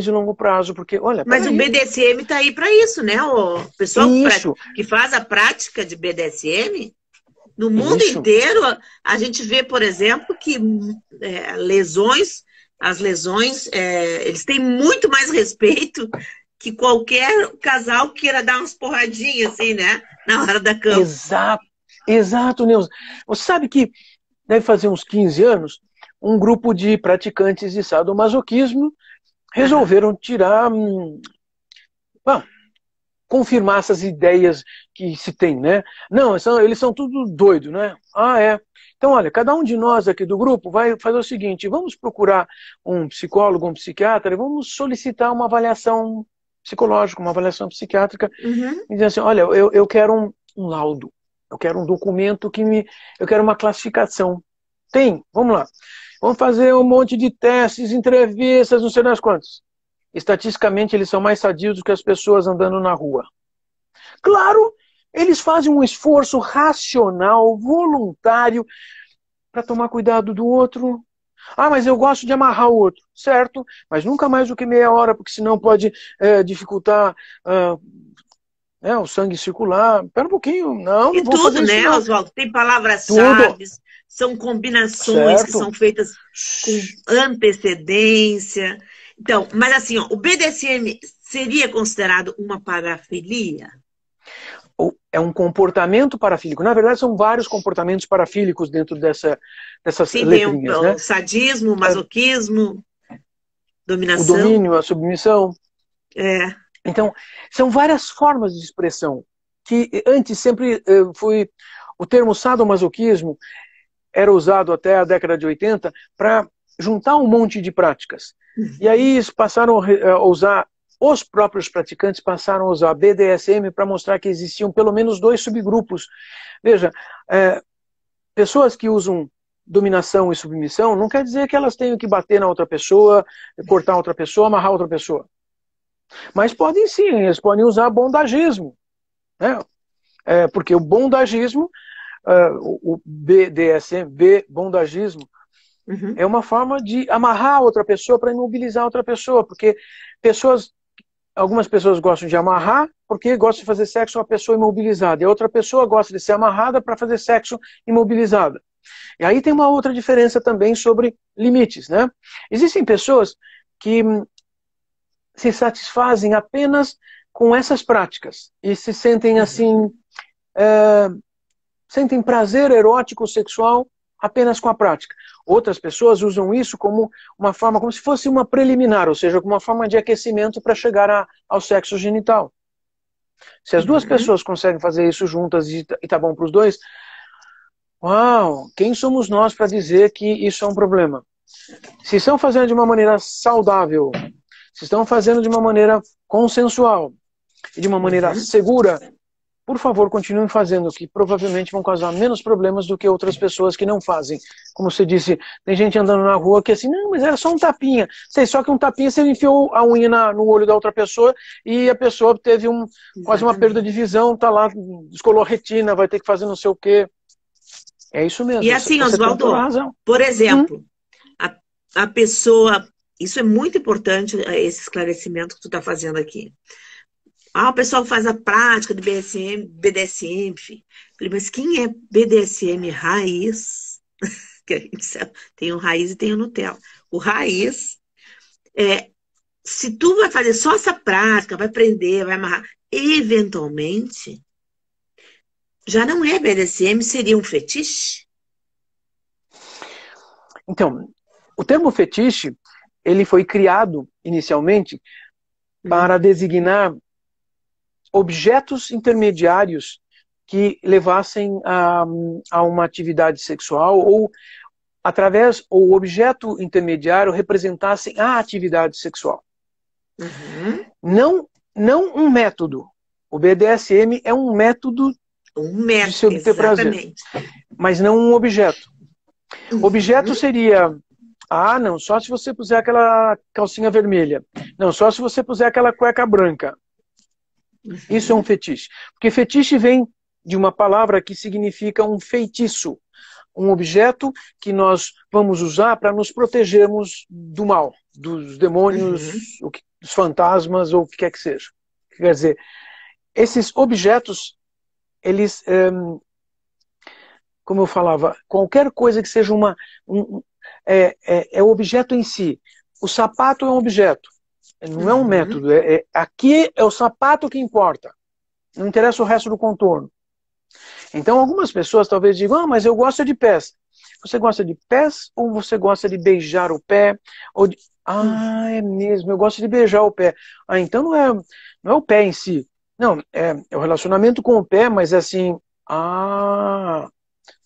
de longo prazo, porque, olha, Mas o peraí, BDSM está aí para isso, né? O pessoal isso, que faz a prática de BDSM, no mundo isso, inteiro, a gente vê, por exemplo, que as lesões, eles têm muito mais respeito que qualquer casal queira dar umas porradinhas, assim, né? Na hora da cama. exato, exato, Neuza. Você sabe que deve fazer uns 15 anos, um grupo de praticantes de sadomasoquismo Aham. resolveram tirar, bom, confirmar essas ideias que se tem, né? Não, eles são tudo doido, né? Ah, é. Então, olha, cada um de nós aqui do grupo vai fazer o seguinte, vamos procurar um psicólogo, um psiquiatra, e vamos solicitar uma avaliação psicológica, uma avaliação psiquiátrica, Uhum. e dizer assim, olha, eu quero um laudo, eu quero um documento eu quero uma classificação. Tem, vamos lá. Vamos fazer um monte de testes, entrevistas, não sei das quantas. Estatisticamente, eles são mais sadios do que as pessoas andando na rua. Claro, eles fazem um esforço racional, voluntário, para tomar cuidado do outro. Ah, mas eu gosto de amarrar o outro. Certo, mas nunca mais do que meia hora, porque senão pode dificultar né? O sangue circular. Espera um pouquinho, não E vou fazer tudo, isso né, não. Oswaldo? Tem Tudo, palavras-chave, são combinações que certo? são feitas com antecedência. Então, mas assim, ó, o BDSM seria considerado uma parafilia? É um comportamento parafílico. Na verdade, são vários comportamentos parafílicos dentro dessas Sim, tem letrinhas, né? o sadismo, o É, masoquismo, o dominação. domínio, a submissão. É. Então, são várias formas de expressão que antes sempre foi... O termo sadomasoquismo era usado até a década de 80 para juntar um monte de práticas. E aí passaram a usar, os próprios praticantes passaram a usar BDSM para mostrar que existiam pelo menos 2 subgrupos. Veja, pessoas que usam dominação e submissão não quer dizer que elas tenham que bater na outra pessoa, cortar outra pessoa, amarrar outra pessoa. Mas podem sim, eles podem usar bondagismo, né? Porque o bondagismo, o BDSM, bondagismo, Uhum. é uma forma de amarrar outra pessoa para imobilizar outra pessoa, porque algumas pessoas gostam de amarrar porque gostam de fazer sexo com a pessoa imobilizada, e a outra pessoa gosta de ser amarrada para fazer sexo imobilizada. E aí tem uma outra diferença também sobre limites, né? Existem pessoas que se satisfazem apenas com essas práticas e se sentem assim, sentem prazer erótico sexual apenas com a prática. Outras pessoas usam isso como uma forma, como se fosse uma preliminar, ou seja, como uma forma de aquecimento para chegar ao sexo genital. Se as duas pessoas conseguem fazer isso juntas e tá bom para os dois, uau, quem somos nós para dizer que isso é um problema? Se estão fazendo de uma maneira saudável, se estão fazendo de uma maneira consensual e de uma maneira segura, por favor, continuem fazendo, que provavelmente vão causar menos problemas do que outras pessoas que não fazem. Como você disse, tem gente andando na rua que assim, não, mas era só um tapinha. Sei, só que um tapinha você enfiou a unha no olho da outra pessoa e a pessoa teve quase uma perda de visão, tá lá, descolou a retina, vai ter que fazer não sei o quê. É isso mesmo, E assim, você tem Oswaldo, toda a razão. por exemplo, a pessoa, isso é muito importante, esse esclarecimento que tu está fazendo aqui. O pessoal faz a prática de BDSM, enfim. Mas quem é BDSM raiz? Que a gente sabe, tem o raiz e tem o Nutella. O raiz se tu vai fazer só essa prática, vai prender, vai amarrar, eventualmente, já não é BDSM, seria um fetiche? Então, o termo fetiche, ele foi criado inicialmente para designar objetos intermediários que levassem a uma atividade sexual ou o objeto intermediário representassem a atividade sexual. Não um método. O BDSM é um método de se obter prazer, mas não um objeto. Objeto seria, não, só se você puser aquela calcinha vermelha. Não, só se você puser aquela cueca branca. Isso é um fetiche. Porque fetiche vem de uma palavra que significa um feitiço. Um objeto que nós vamos usar para nos protegermos do mal, dos demônios, dos fantasmas ou o que quer que seja. Quer dizer, esses objetos, eles, como eu falava, qualquer coisa que seja é o objeto em si. O sapato é um objeto. Não é um método. Aqui é o sapato que importa. Não interessa o resto do contorno. Então, algumas pessoas talvez digam, mas eu gosto de pés. Você gosta de pés ou você gosta de beijar o pé? É mesmo, eu gosto de beijar o pé. Então não é o pé em si. Não, é o relacionamento com o pé, mas assim,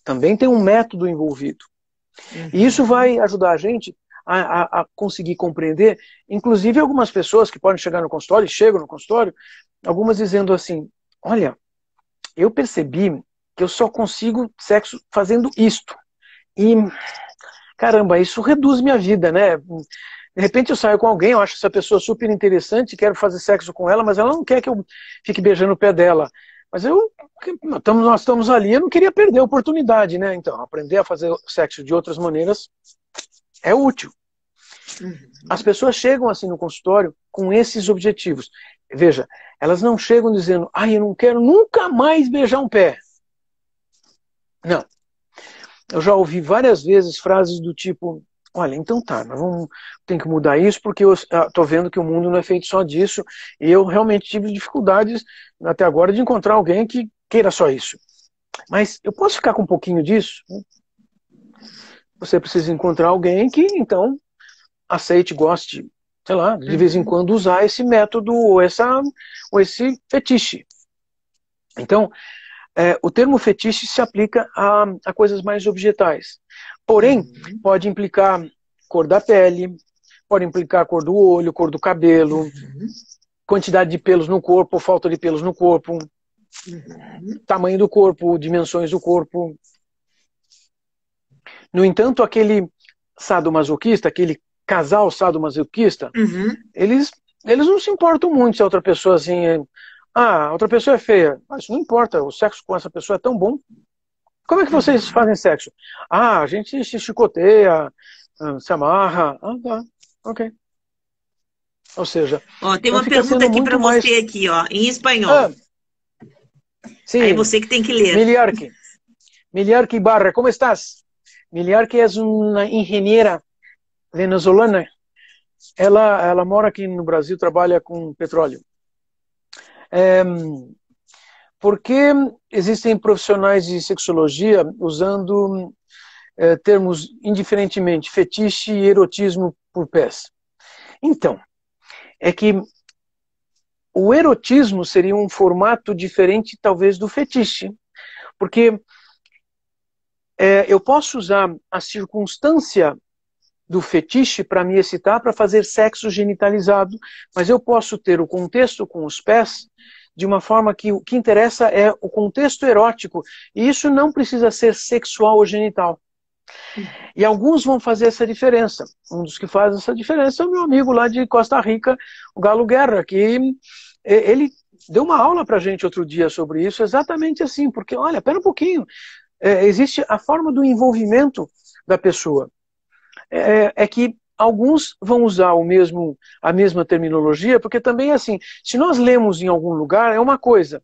também tem um método envolvido. E isso vai ajudar a gente a conseguir compreender, inclusive algumas pessoas que podem chegar no consultório, chegam no consultório, algumas dizendo assim, olha, eu percebi que eu só consigo sexo fazendo isto. E, caramba, isso reduz minha vida, né? De repente eu saio com alguém, eu acho essa pessoa super interessante, quero fazer sexo com ela, mas ela não quer que eu fique beijando o pé dela. Mas nós estamos ali, eu não queria perder a oportunidade, né? Então, aprender a fazer sexo de outras maneiras é útil. As pessoas chegam assim no consultório com esses objetivos. Veja, elas não chegam dizendo, eu não quero nunca mais beijar um pé. Não. Eu já ouvi várias vezes frases do tipo, olha, então tá, mas tem que mudar isso porque eu estou vendo que o mundo não é feito só disso e eu realmente tive dificuldades até agora de encontrar alguém que queira só isso. Mas eu posso ficar com um pouquinho disso? Você precisa encontrar alguém que, então, aceite, goste, sei lá, de vez em quando usar esse método ou esse fetiche. Então, o termo fetiche se aplica a coisas mais objetais. Porém, pode implicar cor da pele, pode implicar cor do olho, cor do cabelo, quantidade de pelos no corpo, falta de pelos no corpo, tamanho do corpo, dimensões do corpo. No entanto, aquele sadomasoquista, aquele casal sadomasoquista, eles não se importam muito se a outra pessoa assim... a outra pessoa é feia. Mas não importa, o sexo com essa pessoa é tão bom. Como é que vocês fazem sexo? A gente se chicoteia, se amarra. Tá, ok. Ou seja... tem uma pergunta aqui para você aqui, em espanhol. Sim. Aí você que tem que ler. Miliarque Ibarra, como estás? Miliarque é uma engenheira venezuelana. Ela mora aqui no Brasil, trabalha com petróleo. Porque existem profissionais de sexologia usando termos indiferentemente fetiche e erotismo por pés. Então, é que o erotismo seria um formato diferente, talvez, do fetiche. Porque eu posso usar a circunstância do fetiche para me excitar, para fazer sexo genitalizado, mas eu posso ter o contexto com os pés de uma forma que o que interessa é o contexto erótico, e isso não precisa ser sexual ou genital. E alguns vão fazer essa diferença. Um dos que faz essa diferença é o meu amigo lá de Costa Rica, o Galo Guerra, que ele deu uma aula para a gente outro dia sobre isso, exatamente assim, porque, olha, pera um pouquinho, existe a forma do envolvimento da pessoa. É que alguns vão usar a mesma terminologia, porque também é assim, se nós lemos em algum lugar, é uma coisa.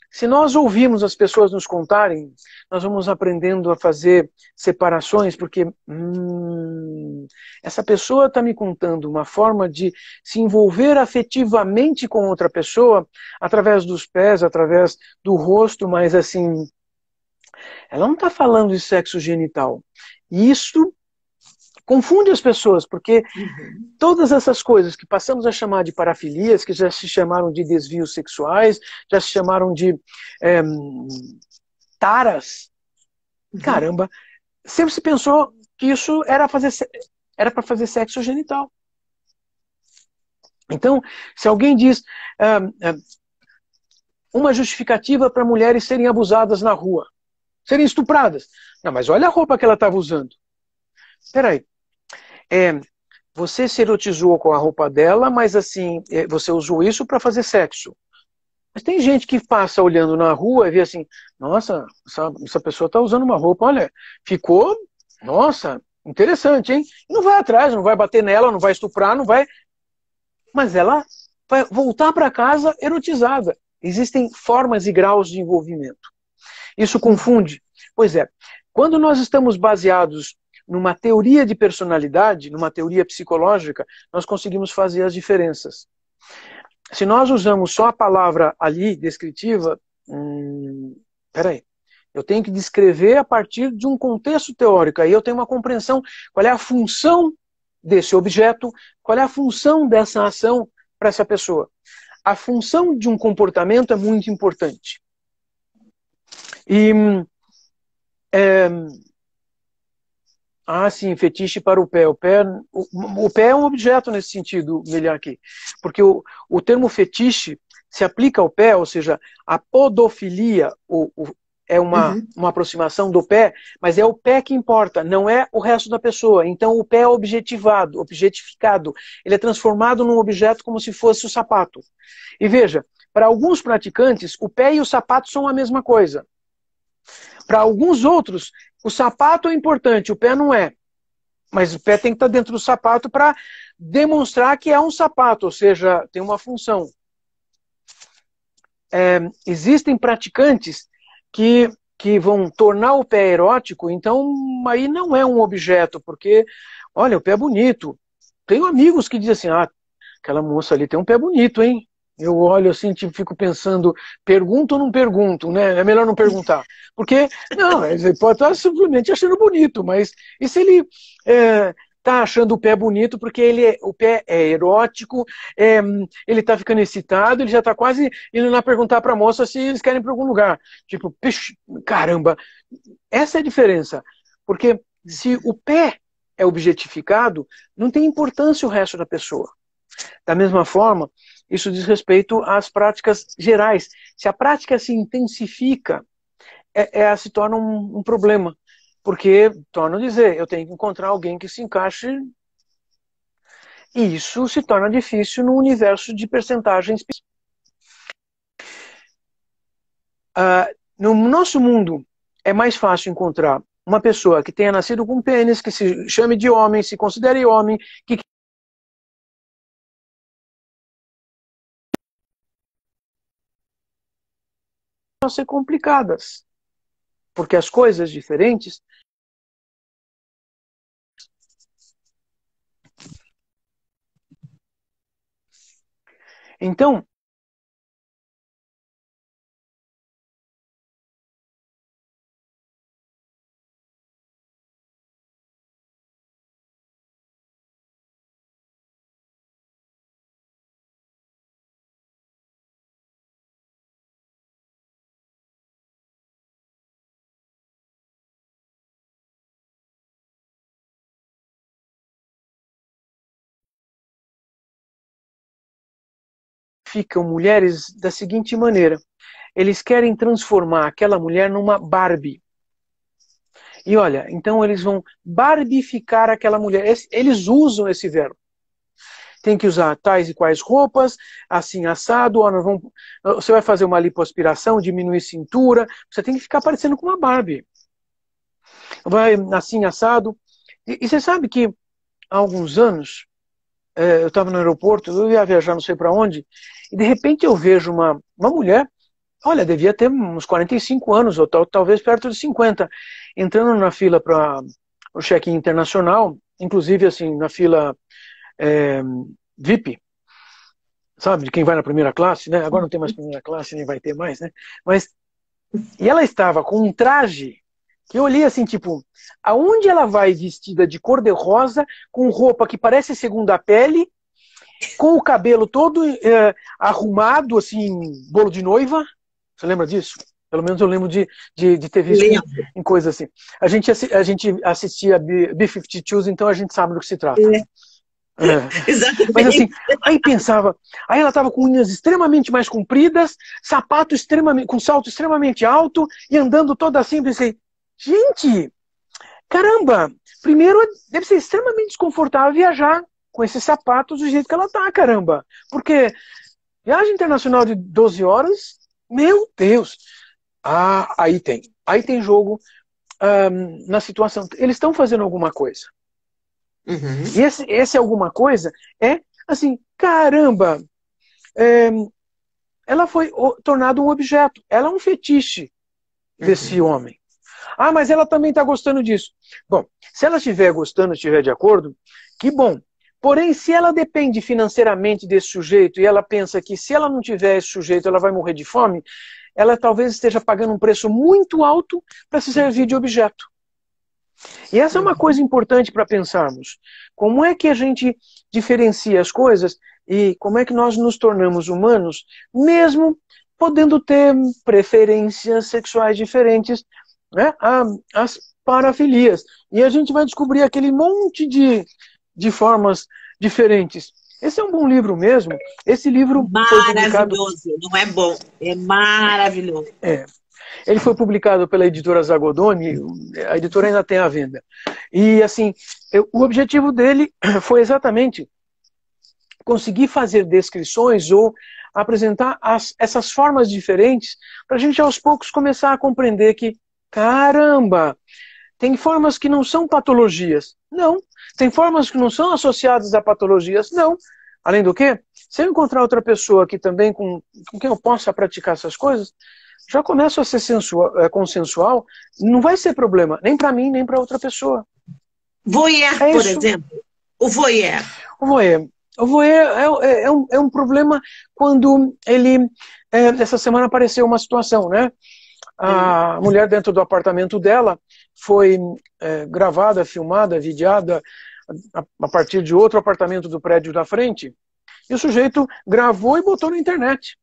Se nós ouvimos as pessoas nos contarem, nós vamos aprendendo a fazer separações, porque essa pessoa está me contando uma forma de se envolver afetivamente com outra pessoa, através dos pés, através do rosto, mas assim, ela não está falando de sexo genital. E isso confunde as pessoas, porque todas essas coisas que passamos a chamar de parafilias, que já se chamaram de desvios sexuais, já se chamaram de taras, caramba, sempre se pensou que isso era para fazer sexo genital. Então, se alguém diz uma justificativa para mulheres serem abusadas na rua, serem estupradas, não, mas olha a roupa que ela estava usando. Espera aí. Você se erotizou com a roupa dela, mas assim, você usou isso para fazer sexo. Mas tem gente que passa olhando na rua e vê assim, nossa, essa pessoa está usando uma roupa, olha, ficou, nossa, interessante, hein? E não vai atrás, não vai bater nela, não vai estuprar, não vai... Mas ela vai voltar para casa erotizada. Existem formas e graus de envolvimento. Isso confunde? Pois é, quando nós estamos baseados numa teoria de personalidade, numa teoria psicológica, nós conseguimos fazer as diferenças. Se nós usamos só a palavra ali, descritiva, peraí, eu tenho que descrever a partir de um contexto teórico, aí eu tenho uma compreensão, qual é a função desse objeto, qual é a função dessa ação para essa pessoa. A função de um comportamento é muito importante. E... sim, fetiche para o pé. O pé é um objeto nesse sentido, melhor aqui. Porque o termo fetiche se aplica ao pé, ou seja, a podofilia é uma aproximação do pé, mas é o pé que importa, não é o resto da pessoa. Então o pé é objetificado. Ele é transformado num objeto como se fosse o sapato. E veja, para alguns praticantes, o pé e o sapato são a mesma coisa. Para alguns outros, o sapato é importante, o pé não é. Mas o pé tem que estar dentro do sapato para demonstrar que é um sapato, ou seja, tem uma função. Existem praticantes que vão tornar o pé erótico, então aí não é um objeto, porque, olha, o pé é bonito. Tenho amigos que dizem assim, ah, aquela moça ali tem um pé bonito, hein? Eu olho assim, tipo, fico pensando, pergunto ou não pergunto, né? É melhor não perguntar. Porque, não, ele pode estar simplesmente achando bonito, mas e se ele está achando o pé bonito porque o pé é erótico, ele está ficando excitado, ele já está quase indo lá perguntar para a moça se eles querem ir para algum lugar. Tipo, caramba, essa é a diferença. Porque se o pé é objetificado, não tem importância o resto da pessoa. Da mesma forma, isso diz respeito às práticas gerais. Se a prática se intensifica, se torna um problema. Porque, torno a dizer, eu tenho que encontrar alguém que se encaixe, e isso se torna difícil no universo de percentagens. No nosso mundo, é mais fácil encontrar uma pessoa que tenha nascido com pênis, que se chame de homem, se considere homem, que vão ser complicadas. Porque as coisas diferentes então, ficam mulheres da seguinte maneira. Eles querem transformar aquela mulher numa Barbie. E olha, então eles vão barbificar aquela mulher. Eles usam esse verbo. Tem que usar tais e quais roupas, assim assado, você vai fazer uma lipoaspiração, diminuir cintura, você tem que ficar parecendo com uma Barbie. Vai assim assado. E você sabe que há alguns anos, eu estava no aeroporto, eu ia viajar não sei para onde, e de repente eu vejo uma mulher, olha, devia ter uns 45 anos, ou talvez perto de 50, entrando na fila para o check-in internacional, inclusive assim, na fila VIP, sabe, de quem vai na primeira classe, né? Agora não tem mais primeira classe, nem vai ter mais, né? E ela estava com um traje que eu olhei assim, tipo, aonde ela vai vestida de cor-de-rosa, com roupa que parece segunda pele, com o cabelo todo arrumado, assim, bolo de noiva? Você lembra disso? Pelo menos eu lembro de ter visto em coisa assim. A gente assistia B-52s, então a gente sabe do que se trata. Exatamente. Mas assim, aí pensava, aí ela estava com unhas extremamente mais compridas, com salto extremamente alto, e andando toda assim, pensei, gente, caramba, primeiro deve ser extremamente desconfortável viajar com esses sapatos do jeito que ela tá, caramba. Porque viagem internacional de 12 horas, meu Deus. Aí tem jogo na situação. Eles estão fazendo alguma coisa. Uhum. E esse alguma coisa é assim, caramba, ela foi tornada um objeto. Ela é um fetiche desse homem. Mas ela também está gostando disso. Bom, se ela estiver gostando, estiver de acordo, que bom. Porém, se ela depende financeiramente desse sujeito e ela pensa que se ela não tiver esse sujeito ela vai morrer de fome, ela talvez esteja pagando um preço muito alto para se servir de objeto. E essa é uma coisa importante para pensarmos. Como é que a gente diferencia as coisas e como é que nós nos tornamos humanos, mesmo podendo ter preferências sexuais diferentes, né? As parafilias. E a gente vai descobrir aquele monte de formas diferentes. Esse é um bom livro mesmo. Esse livro foi publicado... Não é bom, é maravilhoso. Ele foi publicado pela editora Zagodoni, a editora ainda tem à venda. E assim, o objetivo dele foi exatamente conseguir fazer descrições ou apresentar essas formas diferentes para a gente aos poucos começar a compreender que, caramba, tem formas que não são patologias. Não. Tem formas que não são associadas a patologias? Não. Além do que, se eu encontrar outra pessoa que também com quem eu possa praticar essas coisas, já começo a ser consensual, não vai ser problema, nem para mim, nem para outra pessoa. Voyeur, É por isso. exemplo. O voyeur. O voyeur. O voyeur é um problema quando ele... essa semana apareceu uma situação, né? A mulher dentro do apartamento dela foi gravada, filmada, videada a partir de outro apartamento do prédio da frente. E o sujeito gravou e botou na internet.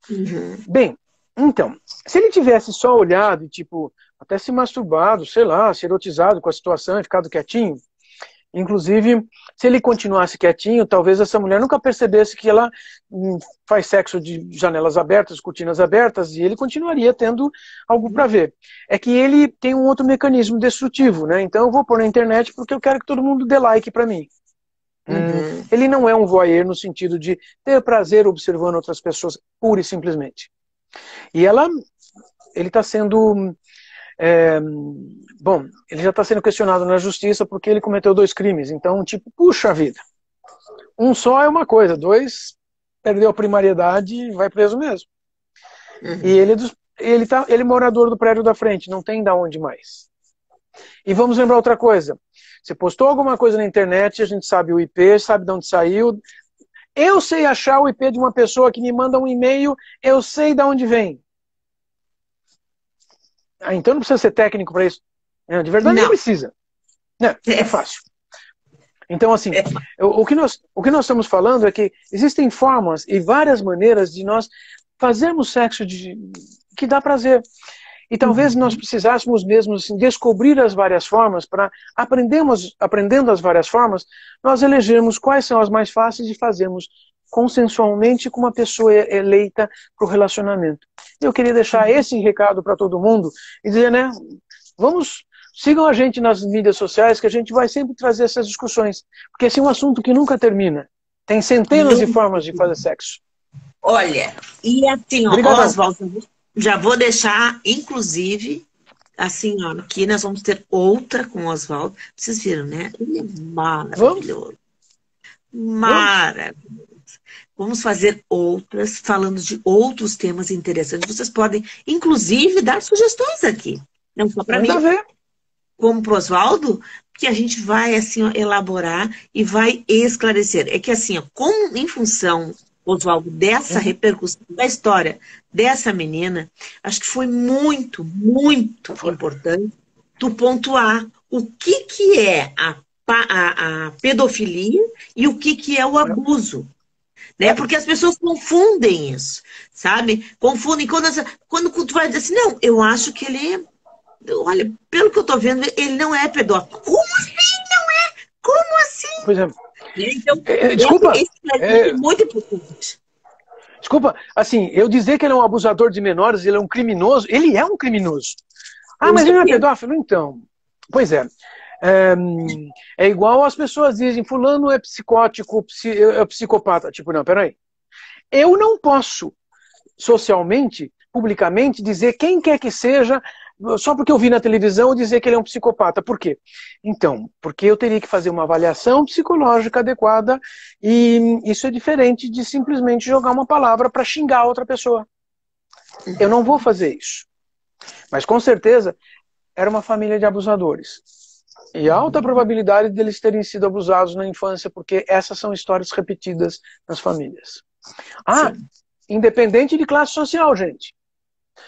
Uhum. Bem, então, se ele tivesse só olhado e, tipo, até se masturbado, sei lá, se erotizado com a situação e ficado quietinho, inclusive, se ele continuasse quietinho, talvez essa mulher nunca percebesse que ela faz sexo de janelas abertas, cortinas abertas, e ele continuaria tendo algo para ver. É que ele tem um outro mecanismo destrutivo, né? Então eu vou pôr na internet porque eu quero que todo mundo dê like para mim. Uhum. Ele não é um voyeur no sentido de ter prazer observando outras pessoas, pura e simplesmente. E ele está sendo... bom, ele já está sendo questionado na justiça porque ele cometeu 2 crimes. Então, tipo, puxa vida. Um só é uma coisa, 2 perdeu a primariedade e vai preso mesmo. Uhum. E ele é morador do prédio da frente, não tem da onde mais. E vamos lembrar outra coisa. Você postou alguma coisa na internet, a gente sabe o IP, sabe de onde saiu. Eu sei achar o IP de uma pessoa que me manda um e-mail, eu sei de onde vem. Então não precisa ser técnico para isso. De verdade, nem precisa. É fácil. Então, assim, o que nós estamos falando é que existem formas e várias maneiras de nós fazermos sexo que dá prazer. E talvez nós precisássemos mesmo assim, descobrir as várias formas para, aprendendo as várias formas, nós elegermos quais são as mais fáceis de fazermos consensualmente com uma pessoa eleita para o relacionamento. Eu queria deixar esse recado para todo mundo e dizer, né, sigam a gente nas mídias sociais que a gente vai sempre trazer essas discussões, porque esse é um assunto que nunca termina. Tem centenas de formas de fazer sexo. Olha, e assim, ó, Oswaldo, já vou deixar, inclusive, assim, ó, aqui nós vamos ter outra com o Oswaldo. Vocês viram, né? Ele é maravilhoso. Maravilhoso. Vamos fazer outras, falando de outros temas interessantes. Vocês podem, inclusive, dar sugestões aqui. Não só para mim, como para o Oswaldo, que a gente vai, assim, ó, elaborar e vai esclarecer. É que, assim, ó, em função, Oswaldo, dessa repercussão da história dessa menina, acho que foi muito, muito importante tu pontuar o que é a pedofilia e o que é o abuso. Né? Porque as pessoas confundem isso, sabe? Confundem. Quando tu vai dizer assim, não, eu acho que ele... Olha, pelo que eu tô vendo, ele não é pedófilo. Como assim não é? Como assim? Pois é. Então, desculpa. Esse é muito importante. Desculpa, assim, eu dizer que ele é um abusador de menores, ele é um criminoso, ele é um criminoso. Ah, mas ele não é pedófilo? Então, pois é. É igual as pessoas dizem, fulano é psicótico, é psicopata. Tipo, não, peraí. Eu não posso, socialmente, publicamente, dizer quem quer que seja, só porque eu vi na televisão, dizer que ele é um psicopata. Por quê? Então, porque eu teria que fazer uma avaliação psicológica adequada e isso é diferente de simplesmente jogar uma palavra para xingar outra pessoa. Eu não vou fazer isso. Mas, com certeza, era uma família de abusadores. E alta probabilidade deles terem sido abusados na infância, porque essas são histórias repetidas nas famílias. Independente de classe social, gente.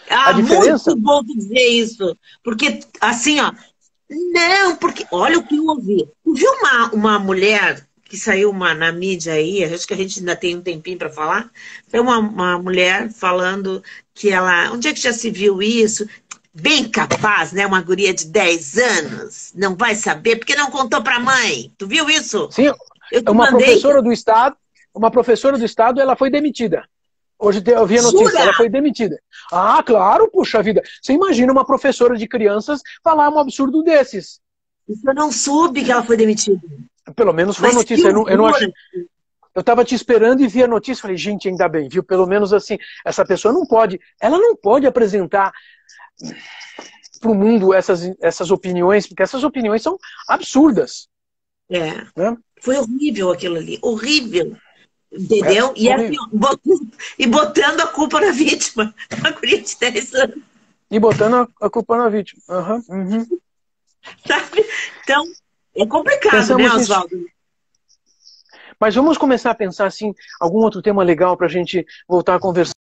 A diferença... Muito bom dizer isso. Porque, assim, ó... Não, porque... Olha o que eu ouvi. Tu viu uma mulher que saiu na mídia aí, acho que a gente ainda tem um tempinho para falar, foi uma mulher falando que ela... Onde é que já se viu isso? Bem capaz, né? Uma guria de 10 anos não vai saber porque não contou pra mãe. Tu viu isso? Sim, professora do Estado, ela foi demitida. Hoje eu vi a notícia, ela foi demitida. Ah, claro, puxa vida. Você imagina uma professora de crianças falar um absurdo desses. Isso eu não soube que ela foi demitida. Pelo menos foi a notícia. Eu não achei. Eu estava te esperando e vi a notícia. Falei, gente, ainda bem, viu? Pelo menos assim, essa pessoa não pode. Ela não pode apresentar para o mundo essas opiniões, porque essas opiniões são absurdas. É. Né? Foi horrível aquilo ali, horrível. Entendeu? E, assim, Horrível. botando a culpa na vítima. Uma guria de 10 anos, E botando a culpa na vítima. Uhum, uhum. sabe? Então, é complicado, né, Pensamos nisso. Oswaldo? Mas vamos começar a pensar assim, algum outro tema legal para a gente voltar a conversar.